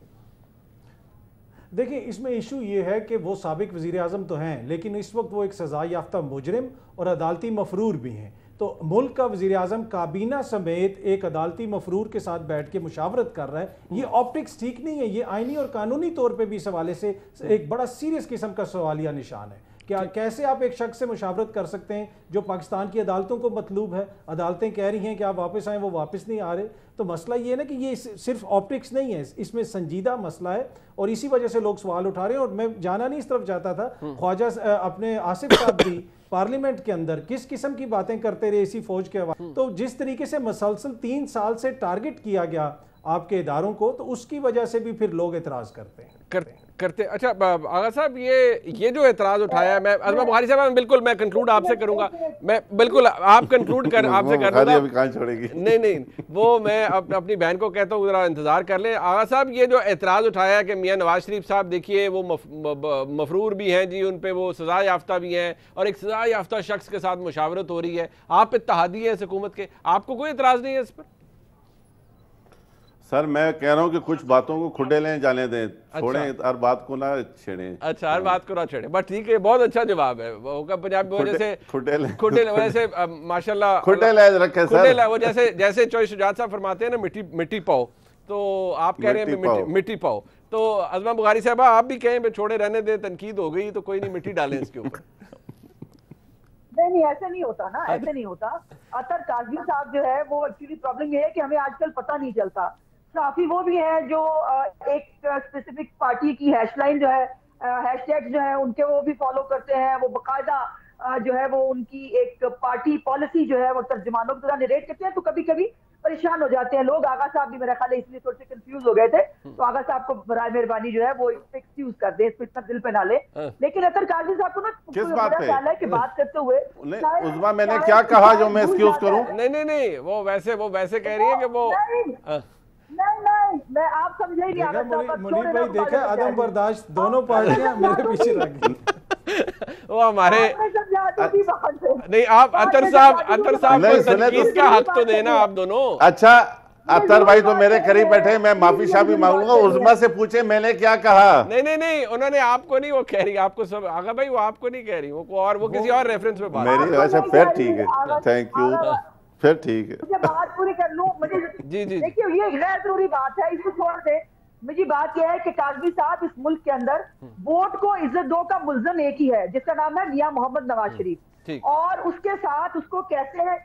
देखिए इसमें इशू ये है कि वो साबिक वज़ीर आज़म तो हैं, लेकिन इस वक्त वो एक सज़ा याफ्ता मुजरिम और अदालती मफरूर भी हैं। तो मुल्क का वज़ीर आज़म काबीना समेत एक अदालती मफरूर के साथ बैठ के मुशावरत कर रहा है, ये ऑप्टिक्स ठीक नहीं है। ये आइनी और कानूनी तौर पे भी इस हवाले से एक बड़ा सीरियस किस्म का सवालिया निशान है। क्या कैसे आप एक शख्स से मुशावरत कर सकते हैं जो पाकिस्तान की अदालतों को मतलूब है, अदालतें कह रही हैं कि आप वापस आएँ, वो वापस नहीं आ रहे। तो मसला ये है ना कि ये सिर्फ ऑप्टिक्स नहीं है, इसमें संजीदा मसला है और इसी वजह से लोग सवाल उठा रहे हैं। और मैं जाना नहीं इस तरफ चाहता था, ख्वाजा अपने आसिफ साहब भी पार्लियामेंट के अंदर किस किस्म की बातें करते रहे इसी फौज के हवाले। तो जिस तरीके से मसलसल 3 साल से टारगेट किया गया आपके इदारों को, तो उसकी वजह से भी फिर लोग एतराज़ करते हैं। अच्छा आगा साहब, ये जो एतराज़ उठाया है, मैं अज़मा बुखारी साहब बिल्कुल मैं कंक्लूड आपसे करूंगा, मैं बिल्कुल आप कंक्लूड कर आपसे कर नहीं वो मैं अपनी बहन को कहता हूँ ज़रा इंतज़ार कर ले। आगा साहब, ये जो एतराज़ उठाया है कि मियाँ नवाज शरीफ साहब देखिए वो मफरूर भी हैं जी, उन पर वो सज़ा याफ्ता भी हैं और एक सज़ा याफ्ता शख्स के साथ मुशावरत हो रही है, आप इत्तेहादी हैं इस हुकूमत के, आपको कोई एतराज़ नहीं है इस पर? सर मैं कह रहा हूँ कि कुछ बातों को खुडे लें जाने दें, छोड़ें, हर बात को ना छेड़ें। अच्छा, हर बात को ना छेड़ें, बस ठीक है, बहुत अच्छा जवाब है। वो पंजाबी में जैसे खुडे वैसे माशाल्लाह खुडे ले रखे सर, वो जैसे चॉइस शुजात साहब फरमाते हैं ना मिट्टी पाओ, तो आप कह रहे हैं मिट्टी पाओ। तो अज़मा बुखारी साहब आप भी कहें छोड़े रहने दें, तनकीद हो गई तो कोई नहीं, मिट्टी डालें इसके ऊपर। नहीं ऐसे नहीं होता ना, ऐसे नहीं होता। अतर काजमी साहब जो है वो एक्चुअली प्रॉब्लम ये है कि हमें आजकल पता नहीं चलता। काफी वो भी है जो एक स्पेसिफिक पार्टी की हैशलाइन जो है, हैशटैग जो है उनके वो भी फॉलो करते हैं, वो बाकायदा जो है वो उनकी एक पार्टी पॉलिसी जो है वो तर्जुमानों की तरह नरेट करते हैं। तो कभी कभी परेशान हो जाते हैं लोग। आगा साहब भी मेरा ख्याल है इसलिए थोड़े से कंफ्यूज हो गए थे, तो आगा साहब को बराए मेहरबानी जो है वो एक्सक्यूज कर दे, इसको इतना दिल पे ना ले। लेकिन अतर काजी साहब को ना किस बात पे ख्याल है कि बात करते हुए उज़मा मैंने क्या कहा जो मैं एक्सक्यूज करूं? नहीं, वो वैसे कह रही है कि वो नहीं, मैं आप समझे ही नहीं। मुनीर भाई देखा, अदम बर्दाश्त दोनों पार्टियां मेरे पीछे लग गई। वो हमारे नहीं, आप अतर साहब को तनकीद का हक तो देना आप दोनों। अच्छा अतर भाई तो मेरे करीब बैठे, मैं माफी शाफी मांगूंगा। उज़मा से पूछे मैंने क्या कहा। नहीं, उन्होंने आपको नहीं, वो कह रही आपको सब। आगा भाई वो आपको नहीं कह रही, वो किसी और रेफरेंस में बात मेरी। अच्छा फिर ठीक है, थैंक यू, फिर ठीक है। मुझे बात पूरी कर लूं। मुझे जी देखिए ये गैर जरूरी बात है, इसको छोड़ दे। मुझे बात यह है कि काजमी साहब इस मुल्क के अंदर वोट को इज्जत दो का मुल्ज़िम एक ही है, जिसका नाम है मियां मोहम्मद नवाज शरीफ। और उसके साथ उसको कैसे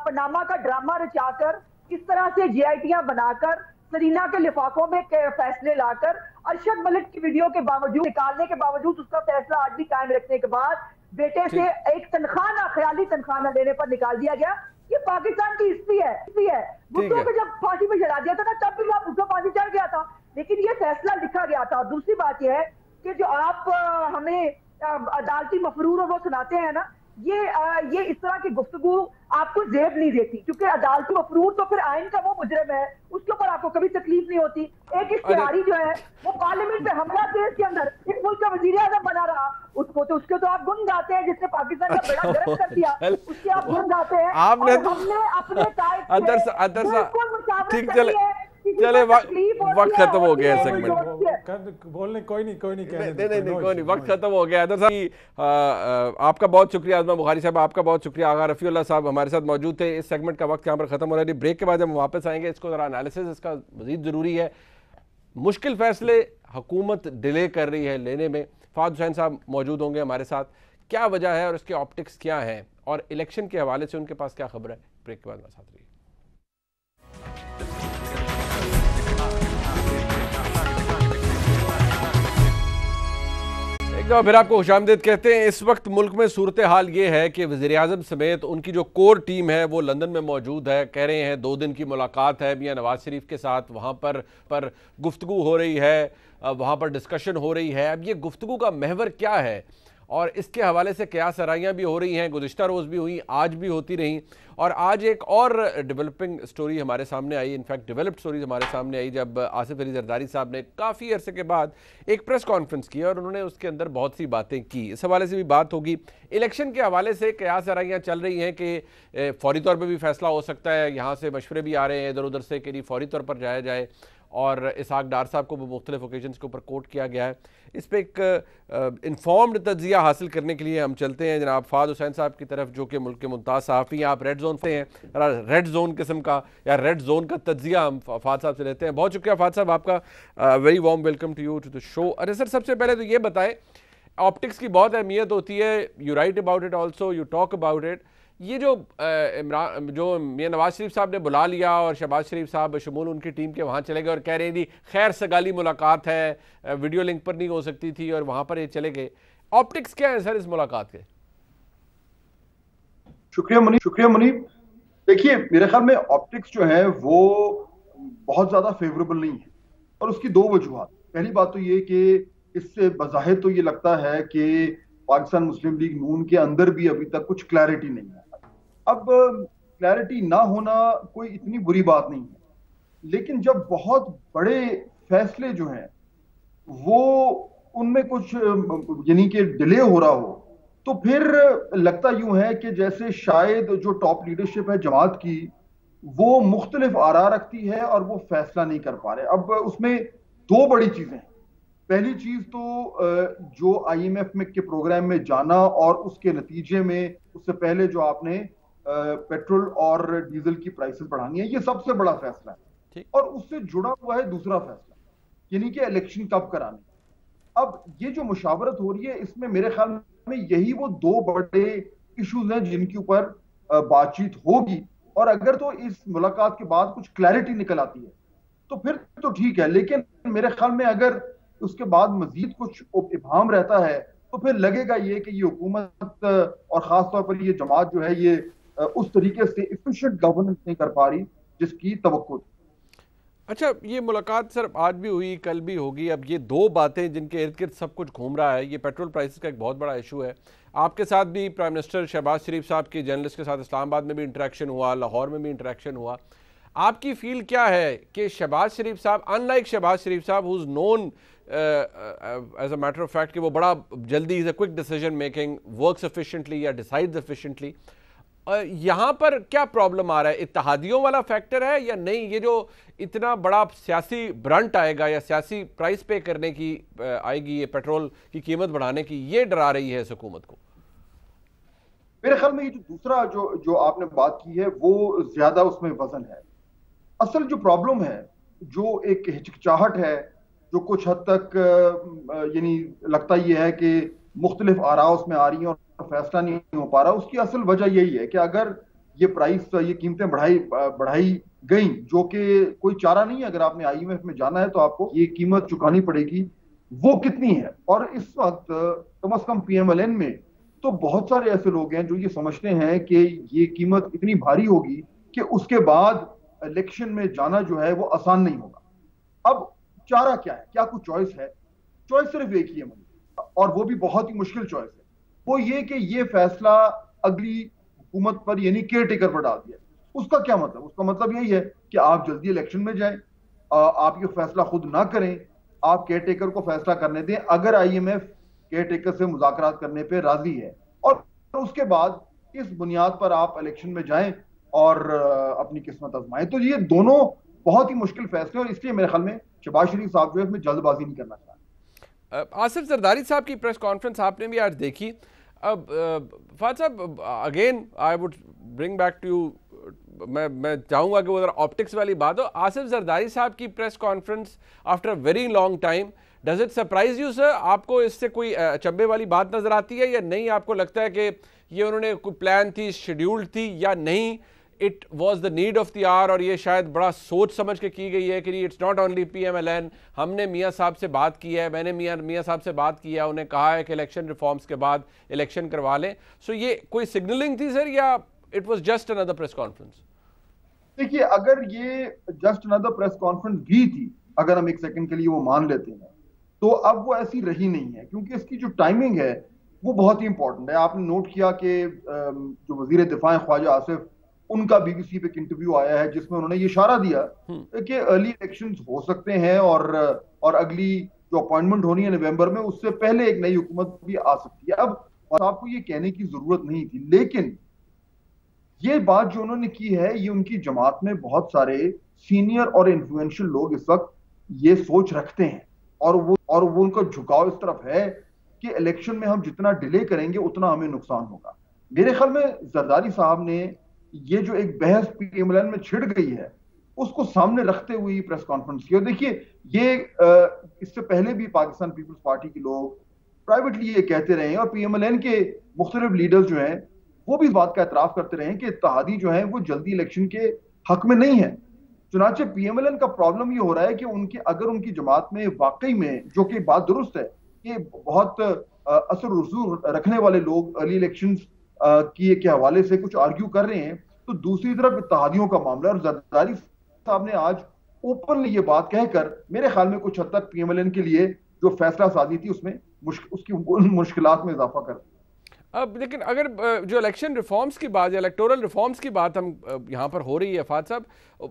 पनामा का ड्रामा रचाकर, किस तरह से JITयां बनाकर, सरीना के लिफाफों में फैसले लाकर, अरशद मलिक की वीडियो के बावजूद, निकालने के बावजूद, उसका फैसला आज भी कायम रखने के बाद बेटे से एक तनख्वाह ना, ख्याली तनख्वाह ना देने पर निकाल दिया गया। ये पाकिस्तान की हिस्ट्री है। भुट्टो को जब फांसी पे चढ़ा दिया था ना, तब भी भुट्टो फांसी चढ़ गया था, लेकिन ये फैसला लिखा गया था। और दूसरी बात यह है कि जो आप हमें अदालती मफरूर वो सुनाते हैं ना, ये इस तरह की गुफ्तगू आपको जेब नहीं देती, क्योंकि अदालती मफरूर तो फिर आइन का वो मुजरम है, उसके ऊपर आपको कभी तकलीफ नहीं होती। एक इश्तिहारी जो है वो पार्लियामेंट में हमला केस के अंदर इस मुल्क का वजीर आज़म बना रहा, उसके तो आप गुण गाते हैं, जिसने पाकिस्तान का बेड़ा गर्क कर दिया, उसके आप गुण गाते हैं। आपने तो हमने अपने ठीक, चले वक्त खत्म हो गया सेगमेंट। बोलने कोई नहीं नहीं, वक्त खत्म हो गया। आपका बहुत शुक्रिया आज़मा बुखारी साहब, आपका बहुत शुक्रिया। आगा रफ़ीउल्लाह साहब हमारे साथ मौजूद थे। इस सेगमेंट का वक्त यहाँ पर खत्म हो रहा है। ब्रेक के बाद हम वापस आएंगे, इसको ज़रा एनालिसिस इसका मज़ीद ज़रूरी है। मुश्किल फैसले हुकूमत डिले कर रही है लेने में। फ़ाद हुसैन साहब मौजूद होंगे हमारे साथ, क्या वजह है और इसके ऑप्टिक्स क्या हैं, और इलेक्शन के हवाले से उनके पास क्या खबर है। ब्रेक के बाद हमारे साथ रहिए। तो फिर आपको खुशामदीद कहते हैं। इस वक्त मुल्क में सूरत हाल ये है कि वज़ीर-ए-आज़म समेत उनकी जो कोर टीम है वो लंदन में मौजूद है। कह रहे हैं 2 दिन की मुलाकात है मियां नवाज शरीफ के साथ, वहाँ पर गुफ्तगू हो रही है, वहाँ पर डिस्कशन हो रही है। अब ये गुफ्तगू का महवर क्या है और इसके हवाले से क्या सराहियाँ भी हो रही हैं, गुज़िश्ता रोज़ भी हुई, आज भी होती रहीं। और आज एक और डेवलपिंग स्टोरी हमारे सामने आई, इनफैक्ट डेवलप्ड स्टोरी हमारे सामने आई, जब आसिफ अली जरदारी साहब ने काफ़ी अरसे के बाद एक प्रेस कॉन्फ्रेंस की और उन्होंने उसके अंदर बहुत सी बातें की। इस हवाले से भी बात होगी। इलेक्शन के हवाले से क्या सराहियाँ चल रही हैं कि फौरी तौर पर भी फैसला हो सकता है, यहाँ से मशवरे भी आ रहे हैं इधर उधर से कि फौरी तौर पर जाया जाए, और इसहाक डार साहब को मुख्तलिफ ओकेजन्स के ऊपर कोट किया गया है। इस पर एक इन्फॉर्म्ड तज्जिया हासिल करने के लिए हम चलते हैं जनाब फ़ाद हुसैन साहब की तरफ, जो कि मुल्क के मुमताज़ सहाफ़ी हैं। आप रेड जोन से हैं, रेड जोन किस्म का या रेड जोन का तज्जिया हम फ़ाद साहब से लेते हैं। बहुत शुक्रिया फ़ाद साहब, आपका very warm welcome to you to the show. अरे सर, सबसे पहले तो ये बताएं, ऑप्टिक्स की बहुत अहमियत होती है, you right about it also, you talk about it. ये जो मियां नवाज शरीफ साहब ने बुला लिया और शहबाज शरीफ साहब बशमूल उनकी टीम के वहाँ चले गए और कह रहे थी खैर सगाली मुलाकात है, वीडियो लिंक पर नहीं हो सकती थी, और वहाँ पर ये चले गए। ऑप्टिक्स क्या है सर इस मुलाकात के? शुक्रिया मुनीब। देखिए, मेरे ख्याल में ऑप्टिक्स जो है वो बहुत ज़्यादा फेवरेबल नहीं है, और उसकी 2 वजूहात। पहली बात तो ये कि इससे बज़ाहिर तो ये लगता है कि पाकिस्तान मुस्लिम लीग नून के अंदर भी अभी तक कुछ क्लैरिटी नहीं है। अब क्लैरिटी ना होना कोई इतनी बुरी बात नहीं है, लेकिन जब बहुत बड़े फैसले जो हैं वो उनमें कुछ यानी कि डिले हो रहा हो, तो फिर लगता यूं है कि जैसे शायद जो टॉप लीडरशिप है जमात की वो मुख्तलिफ आरा रखती है और वो फैसला नहीं कर पा रहे। अब उसमें 2 बड़ी चीजें हैं। पहली चीज तो जो IMF में के प्रोग्राम में जाना और उसके नतीजे में उससे पहले जो आपने पेट्रोल और डीजल की प्राइसेस बढ़ानी है, ये सबसे बड़ा फैसला है। और उससे जुड़ा हुआ है दूसरा फैसला, यानी कि इलेक्शन कब कराने। अब ये जो मुशावरत हो रही है, इसमें मेरे ख्याल में यही वो 2 बड़े इश्यूज हैं जिनके ऊपर बातचीत होगी, और अगर तो इस मुलाकात के बाद कुछ क्लैरिटी निकल आती है तो फिर तो ठीक है, लेकिन मेरे ख्याल में अगर उसके बाद मजीद कुछ इब्हाम रहता है तो फिर लगेगा ये कि ये हुकूमत और खासतौर पर ये जमात जो है ये उस तरीके से इफिशिएंट गवर्नेंस नहीं कर पा रही जिसकी तवक्को थी। अच्छा, ये मुलाकात सर आज भी हुई, कल भी होगी। अब ये दो बातें जिनके इर्द गिर्द सब कुछ घूम रहा है, ये पेट्रोल प्राइसेस का एक बहुत बड़ा इशू है। आपके साथ भी प्राइम मिनिस्टर शहबाज शरीफ साहब की जर्नलिस्ट के साथ इस्लामाबाद में भी इंटरेक्शन हुआ, लाहौर में भी इंटरेक्शन हुआ। आपकी फील क्या है कि शहबाज शरीफ साहब, अनलाइक शहबाज शरीफ साहब who is known as a matter of fact कि वो बड़ा जल्दी is a quick decision making, works efficiently या डिसाइड्स एफिशिएंटली, यहाँ पर क्या प्रॉब्लम आ रहा है? इत्तेहादियों वाला फैक्टर है या नहीं? ये जो इतना बड़ा सियासी ब्रंट आएगा या सियासी प्राइस पे करने की आएगी ये पेट्रोल की कीमत बढ़ाने की, ये डरा रही है इस हुकूमत को? मेरे ख्याल में ये जो दूसरा जो आपने बात की है वो ज्यादा उसमें वजन है। असल जो प्रॉब्लम है, जो एक हिचकिचाहट है, जो कुछ हद तक यानी लगता ये है कि मुख्तलिफ आरा उसमें आ रही हैं और फैसला नहीं हो पा रहा, उसकी असल वजह यही है कि अगर ये प्राइस, ये कीमतें बढ़ाई गई, जो कि कोई चारा नहीं है, अगर आपने IMF में जाना है तो आपको ये कीमत चुकानी पड़ेगी, वो कितनी है। और इस वक्त कम से कम PMLN में तो बहुत सारे ऐसे लोग हैं जो ये समझते हैं कि ये कीमत इतनी भारी होगी कि उसके बाद इलेक्शन में जाना जो है वो आसान नहीं होगा। अब चारा क्या है? क्या कुछ चॉइस है? चॉइस सिर्फ एक ही है, और वो भी बहुत ही मुश्किल चॉइस है। वो ये कि ये फैसला अगली हुकूमत पर यानी केयर टेकर पर डाल दिया। उसका क्या मतलब? उसका मतलब यही है कि आप जल्दी इलेक्शन में जाएं, आप ये फैसला खुद ना करें, आप केयर टेकर को फैसला करने दें अगर IMF केयर टेकर से मुज़ाकरात करने पे राजी है, और उसके बाद इस बुनियाद पर आप इलेक्शन में जाएं और अपनी किस्मत आजमाएं। तो ये दोनों बहुत ही मुश्किल फैसले, और इसलिए मेरे ख्याल में शहबाज शरीफ साहब जो है इसमें जल्दबाजी नहीं करना चाहिए। आसिफ जरदारी साहब की प्रेस कॉन्फ्रेंस आपने भी आज देखी। अब फाद साहब, again I would bring back to you, मैं चाहूँगा कि वो ज़रा ऑप्टिक्स वाली बात हो। आसिफ जरदारी साहब की press conference after a very long time, does it surprise you sir? आपको इससे कोई अचंभे वाली बात नजर आती है या नहीं? आपको लगता है कि ये उन्होंने कोई प्लान थी, शेड्यूल्ड थी या नहीं? It was the need of the hour, और ये शायद बड़ा सोच समझ के की गई है कि इट्स नॉट ओनली PMLN। हमने मियाँ साहब से बात की है, मैंने मियाँ साहब से बात की है, उन्हें कहा है कि इलेक्शन रिफॉर्म्स के बाद इलेक्शन करवा लें। सो ये कोई सिग्नलिंग थी सर, या it was just another press conference? देखिए, अगर ये जस्ट अनदर प्रेस कॉन्फ्रेंस भी थी, अगर हम एक सेकंड के लिए वो मान लेते हैं, तो अब वो ऐसी रही नहीं है, क्योंकि इसकी जो टाइमिंग है वो बहुत ही इंपॉर्टेंट है। आपने नोट किया कि जो वजीर दिफा ख्वाजा आसिफ, उनका BBC पे एक इंटरव्यू आया है जिसमें उन्होंने ये इशारा दिया कि अर्ली इलेक्शंस हो सकते हैं, और अगली जो अपॉइंटमेंट होनी है नवंबर में, उससे पहले एक नई हुकूमत भी आ सकती है। अब आपको ये कहने की जरूरत नहीं थी, लेकिन ये बात जो उन्होंने की है, ये उनकी जमात में बहुत सारे सीनियर और इन्फ्लुएंशियल लोग इस वक्त ये सोच रखते हैं, और वो उनका झुकाव इस तरफ है कि इलेक्शन में हम जितना डिले करेंगे उतना हमें नुकसान होगा। मेरे ख्याल में जरदारी साहब ने ये जो एक बहस PMLN में छिड़ गई है, उसको सामने रखते हुए प्रेस कॉन्फ्रेंस की। और देखिए, ये इससे पहले भी पाकिस्तान पीपल्स पार्टी के लोग प्राइवेटली ये कहते रहे हैं, और PMLN के मुख्तलिफ लीडर्स जो हैं वो भी इस बात का एतराफ करते रहे कि इत्तेहादी जो है वो जल्दी इलेक्शन के हक में नहीं है। चुनाचे PMLN का प्रॉब्लम ये हो रहा है कि अगर उनकी जमात में वाकई में, जो कि बात दुरुस्त है, कि बहुत असर रसूख रखने वाले लोग अर्ली इलेक्शंस के हवाले से कुछ आर्ग्यू कर रहे हैं, तो दूसरी तरफ इत्तेहादियों का मामला। और जरदारी साहब ने आज ओपनली ये बात कहकर मेरे ख्याल में कुछ हद तक PMLN के लिए जो फैसला साजी थी उसमें उसकी मुश्किलात में इजाफा कर। अब लेकिन अगर जो इलेक्शन रिफॉर्म्स की बात या इलेक्टोरल रिफॉर्म्स की बात हम यहाँ पर हो रही है फाद साहब,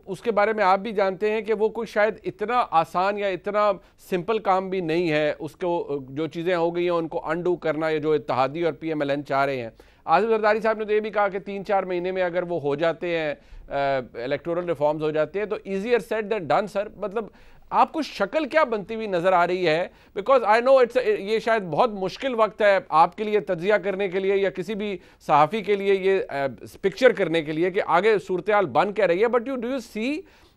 उसके बारे में आप भी जानते हैं कि वो कोई शायद इतना आसान या इतना सिंपल काम भी नहीं है। उसको जो चीज़ें हो गई हैं उनको अनडू करना, या जो इत्तेहादी और PMLN चाह रहे हैं। आसिफ जरदारी साहब ने तो ये भी कहा कि 3-4 महीने में अगर वो हो जाते हैं, इलेक्टोरल रिफॉर्म्स हो जाते हैं, तो easier said than done sir. मतलब आपको शक्ल क्या बनती हुई नजर आ रही है? बिकॉज आई नो ये शायद बहुत मुश्किल वक्त है आपके लिए तज्जिया करने के लिए, या किसी भी सहाफ़ी के लिए ये पिक्चर करने के लिए कि आगे सूरत हाल बन क्या रही है। बट डू यू सी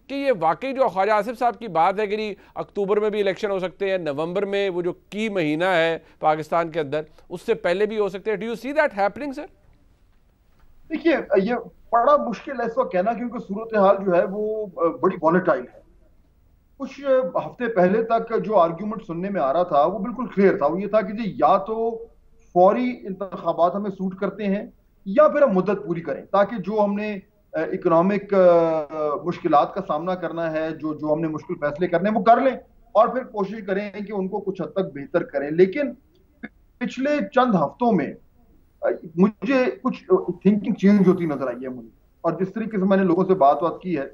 कि ये वाकई जो ख्वाजा आसिफ साहब की बात है कि अक्टूबर में भी इलेक्शन हो सकते हैं, नवंबर में वो जो की महीना है पाकिस्तान के अंदर, उससे पहले भी हो सकते हैं। Do you see that happening sir? देखिए, ये बड़ा मुश्किल है इस वक्त कहना, क्योंकि सूरत हाल जो है वो बड़ी वॉलेटाइल है। कुछ हफ्ते पहले तक जो आर्ग्यूमेंट सुनने में आ रहा था वो बिल्कुल क्लियर था। वो ये था कि जी या तो फौरी इंतखाबात हमें सूट करते हैं या फिर हम मुद्दत पूरी करें, ताकि जो हमने इकोनॉमिक मुश्किलात का सामना करना है, जो जो हमने मुश्किल फैसले करने हैं वो कर लें, और फिर कोशिश करें कि उनको कुछ हद तक बेहतर करें। लेकिन पिछले चंद हफ्तों में मुझे कुछ थिंकिंग चेंज होती नजर आई है मुझे, और जिस तरीके से मैंने लोगों से बात की है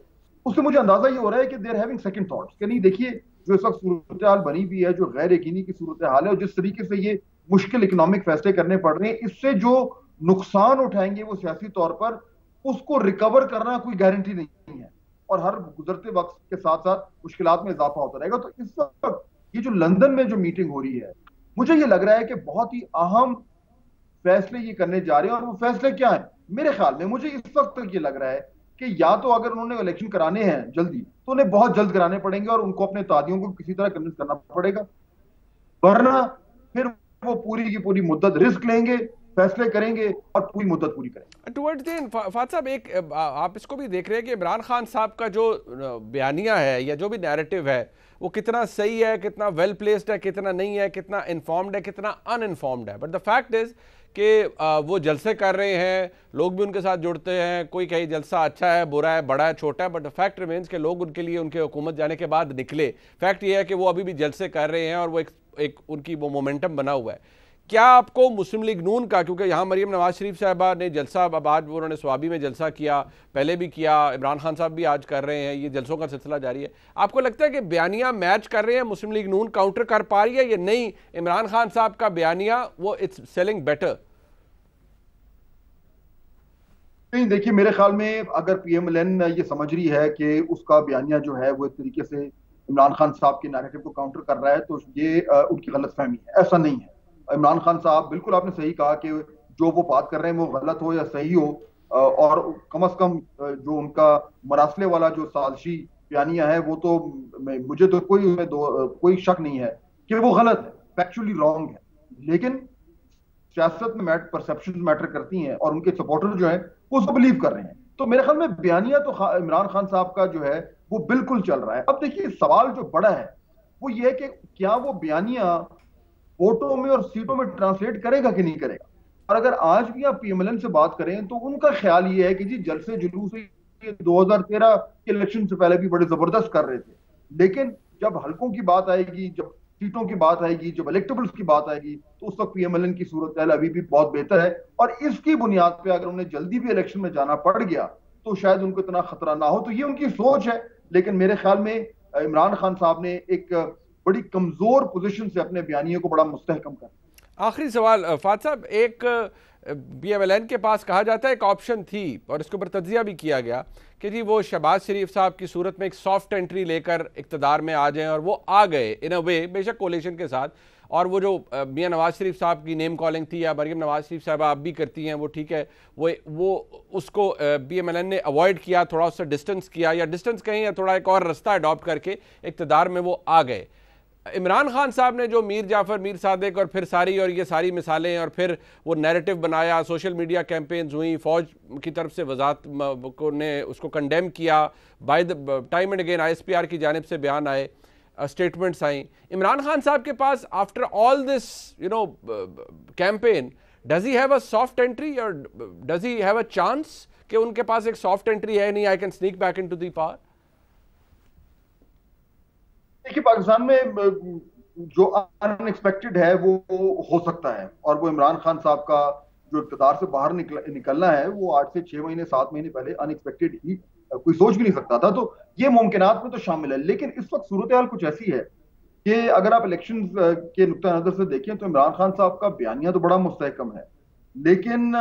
उससे मुझे अंदाजा ये हो रहा है कि they are having second thoughts कि नहीं, देखिए जो इस वक्त सूरत हाल बनी हुई है, जो गैर यकीनी की सूरत हाल है, और जिस तरीके से ये मुश्किल इकोनॉमिक फैसले करने पड़ रहे हैं, इससे जो नुकसान उठाएंगे वो सियासी तौर पर, उसको रिकवर करना कोई गारंटी नहीं है, और हर गुजरते वक्त के साथ साथ मुश्किलात में इजाफा होता रहेगा। तो इस वक्त ये जो लंदन में जो मीटिंग हो रही है, मुझे ये लग रहा है कि बहुत ही अहम फैसले ये करने जा रहे हैं। और वो फैसले क्या है मेरे ख्याल में, मुझे इस वक्त तक ये लग रहा है कि या तो अगर उन्होंने इलेक्शन कराने हैं जल्दी, तो उन्हें बहुत जल्द कराने पड़ेंगे और उनको अपने तादियों को किसी तरह कन्विंस करना पड़ेगा, वरना फिर वो पूरी की पूरी मुद्दत रिस्क लेंगे, फैसले करेंगे और पूरी मुद्दत पूरी करेंगे। टुवर्ड्स द एंड फात साहब, एक आप इसको भी देख रहे हैं कि इमरान खान साहब का जो बयानिया है या जो भी नैरेटिव है वो कितना सही है, कितना वेल प्लेस्ड है, कितना नहीं है, कितना इन्फॉर्म्ड है, कितना अनइन्फॉर्म्ड है। बट द फैक्ट इज कि वो जलसे कर रहे हैं, लोग भी उनके साथ जुड़ते हैं, कोई कहीं जलसा अच्छा है, बुरा है, बड़ा है, छोटा है, बट द फैक्ट रिमेंस कि लोग उनके लिए उनके हुकूमत जाने के बाद निकले। फैक्ट ये है कि वो अभी भी जलसे कर रहे हैं और वो एक उनकी वो मोमेंटम बना हुआ है। क्या आपको मुस्लिम लीग नून का, क्योंकि यहाँ मरीम नवाज शरीफ साहबा ने जलसा, अब आज उन्होंने स्वाबी में जलसा किया, पहले भी किया, इमरान खान साहब भी आज कर रहे हैं, ये जलसों का सिलसिला जारी है, आपको लगता है कि बयानिया मैच कर रहे हैं, मुस्लिम लीग नून काउंटर कर पा रही है या नहीं? इमरान खान साहब का बयानिया वो इट्स सेलिंग बेटर? नहीं, देखिए मेरे ख्याल में अगर पीएमएलएन ये समझ रही है कि उसका बयानिया जो है वो एक तरीके से इमरान खान साहब के नैरेटिव को काउंटर कर रहा है, तो ये उनकी गलतफहमी है। ऐसा नहीं है। इमरान खान साहब, बिल्कुल आपने सही कहा कि जो वो बात कर रहे हैं वो गलत हो या सही हो, और कम से कम जो उनका मरासले वाला जो साजिशी बयानिया है वो तो मुझे तो कोई शक नहीं है कि वो गलत है, फैक्चुअली रॉन्ग है। लेकिन सियासत में परसेप्शन मैटर करती हैं, और उनके सपोर्टर जो है वो उसको बिलीव कर रहे हैं। तो मेरे ख्याल में बयानिया तो इमरान खान साहब का जो है वो बिल्कुल चल रहा है। अब देखिए सवाल जो बड़ा है वो ये है कि क्या वो बयानिया वोटों में और सीटों में ट्रांसलेट करेगा कि नहीं करेगा। और अगर आज भी आप पीएमएलएन से बात करें तो उनका ख्याल ये है कि जी जलसे जुलूस 2013 के इलेक्शन से पहले भी बड़े जबरदस्त कर रहे थे, लेकिन जब हलकों की बात आएगी, जब सीटों की बात आएगी, जब इलेक्टेबल्स की बात आएगी, तो उस वक्त पीएमएलएन की सूरत अभी भी बहुत बेहतर है। और इसकी बुनियाद पे अगर उन्हें जल्दी भी इलेक्शन में जाना पड़ गया तो शायद उनको इतना खतरा ना हो। तो ये उनकी सोच है, लेकिन मेरे ख्याल में इमरान खान साहब ने एक बड़ी कमजोर पोजीशन से अपने बयानियों को बड़ा मुस्तहकम कर। आखिरी सवाल फात साहब, एक पीएमएलएन के पास कहा जाता है एक ऑप्शन थी और इसके ऊपर तज्जिया भी किया गया कि जी वो शहबाज शरीफ साहब की सूरत में एक सॉफ्ट एंट्री लेकर इक़्तिदार में आ जाएं, और वो आ गए इन अ वे, बेशक कोलिशन के साथ। और वो जो मियां नवाज शरीफ साहब की नेम कॉलिंग थी या मरीम नवाज शरीफ साहब आप भी करती हैं, वो ठीक है, वो उसको पीएमएलएन ने अवॉइड किया, थोड़ा उससे डिस्टेंस किया, या डिस्टेंस कहीं या थोड़ा एक और रास्ता अडॉप्ट करके इक़्तिदार में वो आ गए। इमरान खान साहब ने जो मीर जाफर, मीर सादिक और फिर सारी और ये सारी मिसालें, और फिर वो नैरेटिव बनाया, सोशल मीडिया कैंपेन्स हुई, फौज की तरफ से वजारत को ने उसको कंडेम किया, by the time and again ISPR की जानिब से बयान आए, स्टेटमेंट्स आई। इमरान खान साहब के पास after all this campaign, does he have a soft entry और does he have a chance कि उनके पास एक सॉफ्ट एंट्री है, नहीं I can sneak back into the power? देखिए पाकिस्तान में जो अनएक्सपेक्टेड है वो हो सकता है, और वो इमरान खान साहब का जो इक़्तिदार से बाहर निकलना है वो 8 से 6 महीने 7 महीने पहले अनएक्सपेक्टेड ही, कोई सोच भी नहीं सकता था। तो ये मुमकिनात में तो शामिल है। लेकिन इस वक्त सूरत हाल कुछ ऐसी है कि अगर आप इलेक्शन के नुक्ता नजर से देखें तो इमरान खान साहब का बयानिया तो बड़ा मुस्तहकम है, लेकिन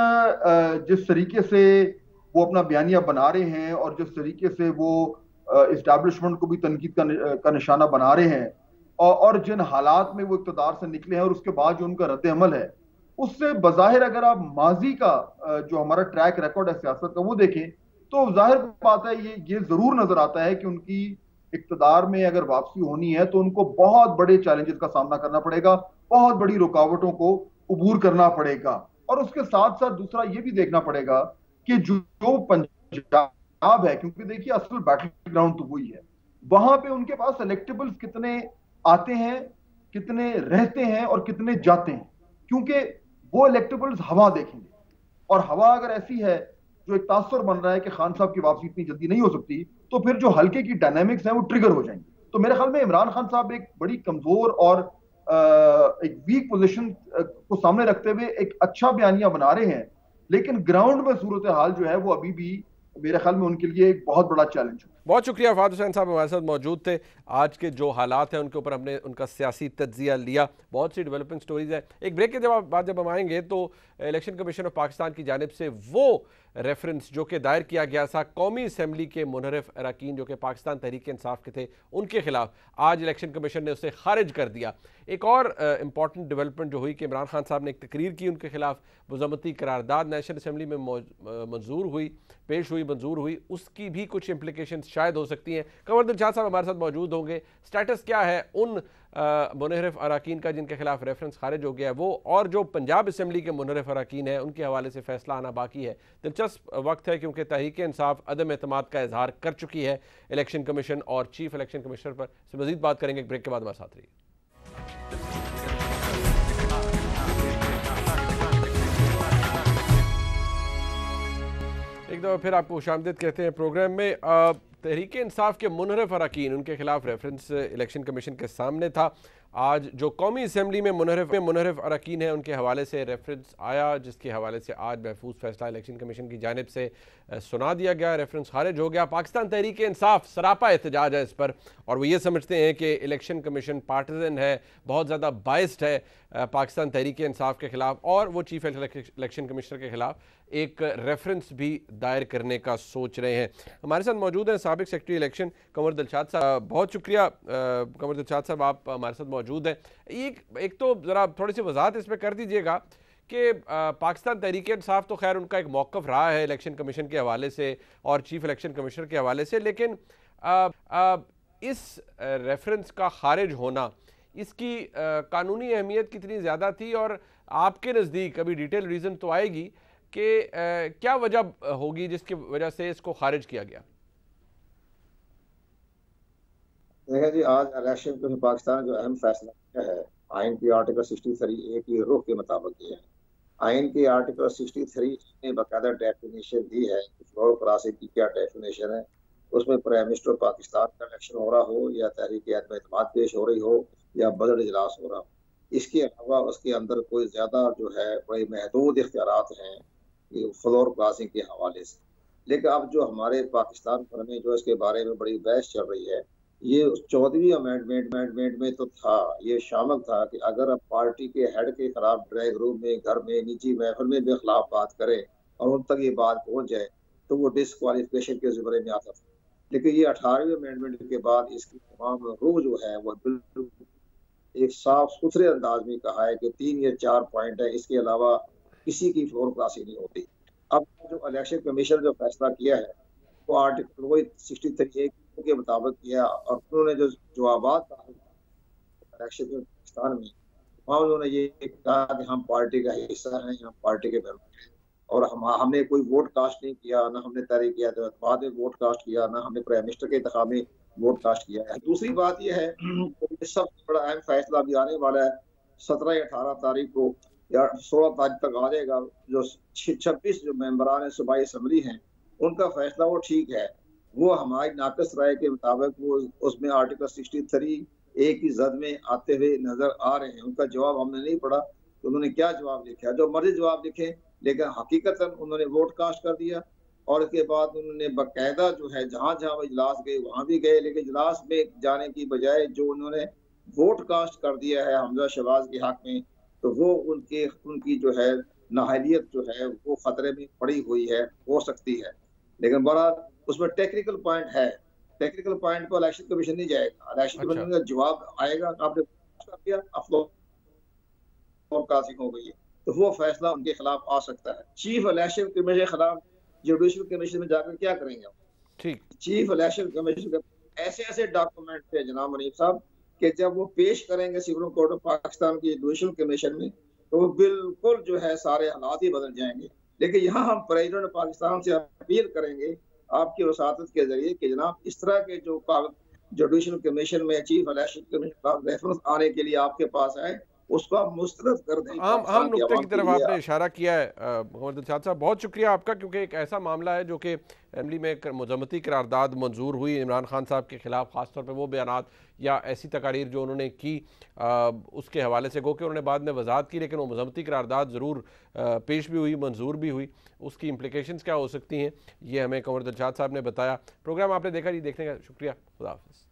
जिस तरीके से वो अपना बयानिया बना रहे हैं और जिस तरीके से वो इस्टेब्लिशमेंट को भी तनकीद का निशाना बना रहे हैं, और जिन हालात में वो इक़्तिदार से निकले हैं और उसके बाद जो उनका रद्द अमल है, उससे बज़ाहिर अगर आप माजी का जो हमारा ट्रैक रिकॉर्ड है सियासत का वो देखें तो जाहिर बात है ये जरूर नजर आता है कि उनकी इक़्तिदार में अगर वापसी होनी है तो उनको बहुत बड़े चैलेंजेस का सामना करना पड़ेगा, बहुत बड़ी रुकावटों को अबूर करना पड़ेगा। और उसके साथ साथ दूसरा ये भी देखना पड़ेगा कि जो पंजाब है, क्योंकि देखिए असल बैटल ग्राउंड तो वही है, वहां पे उनके पास इलेक्टेबल्स कितने आते हैं, कितने रहते हैं और कितने जाते हैं, क्योंकि वो इलेक्टेबल्स हवा देखेंगे, और हवा अगर ऐसी है जो एक तासर बन रहा है कि खान साहब की वापसी इतनी जल्दी नहीं हो सकती, तो फिर जो हल्के की डायनेमिक्स हैं वो ट्रिगर हो जाएंगे। तो मेरे ख्याल में इमरान खान साहब एक बड़ी कमजोर और एक वीक पोजीशन को सामने रखते हुए एक अच्छा बयानिया बना रहे हैं, लेकिन ग्राउंड में सूरत हाल जो है वो अभी भी मेरे ख्याल में उनके लिए एक बहुत बड़ा चैलेंज है। बहुत शुक्रिया फवाद हुसैन साहब हमारे साथ मौजूद थे। आज के जो हालात हैं उनके ऊपर हमने उनका सियासी तज्जिया लिया, बहुत सी डेवलपिंग स्टोरीज हैं। एक ब्रेक के बाद जब हम आएंगे तो इलेक्शन कमीशन ऑफ पाकिस्तान की जानिब से वो रेफरेंस जो कि दायर किया गया था कौमी असम्बली के मुनहरफ अरकान जो कि पाकिस्तान तहरीक इंसाफ के थे, उनके खिलाफ आज इलेक्शन कमीशन ने उसे खारिज कर दिया। एक और इंपॉर्टेंट डेवलपमेंट जो हुई कि इमरान खान साहब ने एक तकरीर की, उनके खिलाफ मज़म्मती करारदाद नेशनल असम्बली में मंजूर हुई, पेश हुई, मंजूर हुई, उसकी भी कुछ इम्प्लीकेशन शायद हो सकती हैं। कंवर दिलशाद साहब हमारे साथ मौजूद होंगे। स्टेटस क्या है उन मुनहरफ अरकान का जिनके खिलाफ रेफरेंस खारिज हो गया है वो, और जो पंजाब असम्बली के मुनहरफ अरकान है उनके हवाले से फैसला आना बाकी है। दिलचस्प वक्त है क्योंकि तहरीक इंसाफ अदम एतमाद का इजहार कर चुकी है इलेक्शन कमीशन और चीफ इलेक्शन कमिश्नर पर। से मजीद बात करेंगे ब्रेक के बाद, हमारे साथ रहिए। एक दफ़ा फिर आपको खुशामदीद कहते हैं प्रोग्राम में। तहरीक इंसाफ के मुनहरफ अरकान उनके खिलाफ रेफरेंस इलेक्शन कमीशन के सामने था। आज जो कौमी असम्बली में मुनहरफ अरकान हैं उनके हवाले से रेफरेंस आया, जिसके हवाले से आज महफूज फैसला इलेक्शन कमीशन की जानिब से सुना दिया गया, रेफरेंस खारिज हो गया। पाकिस्तान तहरीक इंसाफ सरापा एहतजाज है इस पर, और वो ये समझते हैं कि इलेक्शन कमीशन पार्टिजन है, बहुत ज़्यादा बाइस्ड है पाकिस्तान तहरीक इंसाफ के खिलाफ, और वो चीफ इलेक्शन कमिश्नर के खिलाफ एक रेफरेंस भी दायर करने का सोच रहे हैं। हमारे साथ मौजूद हैं साबिक सेक्रेटरी इलेक्शन कंवर दिलशाद साहब। बहुत शुक्रिया कंवर दिलशाद साहब, आप हमारे साथ मौजूद हैं। एक तो ज़रा थोड़ी सी वजाहत इस पर कर दीजिएगा कि पाकिस्तान तहरीक इंसाफ तो खैर उनका एक मौक़िफ़ रहा है इलेक्शन कमीशन के हवाले से और चीफ इलेक्शन कमिश्नर के हवाले से, लेकिन इस रेफरेंस का खारिज होना, इसकी कानूनी अहमियत कितनी ज़्यादा थी, और आपके नज़दीक अभी डिटेल रीज़न तो आएगी कि क्या वजह होगी जिसकी वजह से इसको खारिज किया गया? देखिए जी, आज इलेक्शन कमीशन पाकिस्तान जो अहम फैसला किया है आइन की आर्टिकल 63A की रुख के मुताबिक किया है। आइन की आर्टिकल 63 ने बाकायदा डेफिनेशन दी है कि फ्लोर क्रॉसिंग की क्या डेफिनेशन है। उसमें प्राइम मिनिस्टर पाकिस्तान का इलेक्शन हो रहा हो या तहरीक एतमाद पेश हो रही हो या बजट इजलास हो रहा हो, इसके अलावा उसके अंदर कोई ज़्यादा जो है बड़े महदूद इख्तियारात हैं फ्लोर क्रॉसिंग के हवाले से। लेकिन अब जो हमारे पाकिस्तान भर में जो इसके बारे में बड़ी बहस चल रही है, ये 14वीं अमेंडमेंट में तो था, ये शामिल था कि अगर अब पार्टी के हेड के खिलाफ ड्राइंग रूम में, घर में, निजी महफिल में भी खिलाफ बात करें और उन तक ये बात पहुंच जाए तो वो डिस्क्वालिफिकेशन के ज़ुमरे में आता था। लेकिन ये 18वीं अमेंडमेंट के बाद इसकी तमाम रूह जो है वो बिल्कुल एक साफ सुथरे अंदाज में कहा है कि 3 या 4 पॉइंट है, इसके अलावा किसी की फ्लोर क्रॉसिंग नहीं होती। अब जो इलेक्शन कमीशन जो फैसला किया है वो आर्टिकल 63 के मुताबिक किया, और उन्होंने जो जवाबात इलेक्शन में पाकिस्तान में वहाँ उन्होंने ये कहा कि हम पार्टी का हिस्सा हैं, हम पार्टी के मेंबर हैं, और हमने कोई वोट कास्ट नहीं किया, ना हमने तहरीक एतमाद में वोट कास्ट किया, ना हमने प्राइम मिनिस्टर के इंतखाब में वोट कास्ट किया है। दूसरी बात यह है कि सबसे बड़ा अहम फैसला भी आने वाला है 17 या 18 तारीख को या 16 तारीख तक आ जाएगा। जो 26 जो मेंबरान है सूबाई असम्बली हैं उनका फैसला वो ठीक है, वो हमारी नाकस राय के मुताबिक वो उसमें आर्टिकल 63A की जद में आते हुए नजर आ रहे हैं। उनका जवाब हमने नहीं पढ़ा तो उन्होंने क्या जवाब लिखा, जो मर्जी जवाब लिखे, लेकिन हकीकतन उन्होंने वोट कास्ट कर दिया। और इसके बाद उन्होंने बाकायदा जो है जहां जहां वो इजलास गए वहां भी गए, लेकिन इजलास में जाने की बजाय जो उन्होंने वोट कास्ट कर दिया है हमजा शहबाज के हक में, तो वो उनकी जो है नाहलियत जो है वो खतरे में पड़ी हुई है, हो सकती है। लेकिन बड़ा उसमें टेक्निकल पॉइंट है, टेक्निकल पॉइंट पर इलेक्शन कमीशन नहीं जाएगा, इलेक्शन कमीशन का जवाब आएगा आपने कर दिया कासिंग हो गई है, तो वो फैसला उनके खिलाफ आ सकता है। चीफ इलेक्शन कमीशन के खिलाफ जुडिशल कमीशन में जाकर क्या करेंगे? ठीक, चीफ इलेक्शन कमीशन ऐसे ऐसे डॉक्यूमेंट थे जनाब मुनीब साहब कि जब वो पेश करेंगे सुप्रीम कोर्ट ऑफ पाकिस्तान की जुडिशल कमीशन में तो वो बिल्कुल जो है सारे हालात ही बदल जाएंगे। लेकिन यहाँ हम प्रेसिडेंट पाकिस्तान से अपील करेंगे आपकी वसातत के जरिए कि जनाब इस तरह के जो जुडिशल कमीशन में चीफ इलेक्शन कमीशन रेफरेंस आने के लिए आपके पास आए उसको आप मुस्तरद कर दें। आम नुक्ते की तरफ आपने इशारा किया है मोहम्मद दिलशाद साहब, बहुत शुक्रिया आपका, क्योंकि एक ऐसा मामला है जो कि असेंबली में एक मजम्मती करारदाद मंजूर हुई इमरान खान साहब के खिलाफ, ख़ासतौर पे वो बयानात या ऐसी तकारीर जो उन्होंने की उसके हवाले से, गो कि उन्होंने बाद में वजाहत की, लेकिन वो मजम्मती करारदाद ज़रूर पेश भी हुई, मंजूर भी हुई, उसकी इम्प्लिकेशंस क्या हो सकती हैं ये हमें कंवर दिलशाद साहब ने बताया। प्रोग्राम आपने देखा जी, देखने का शुक्रिया, खुदा हाफ़िज़।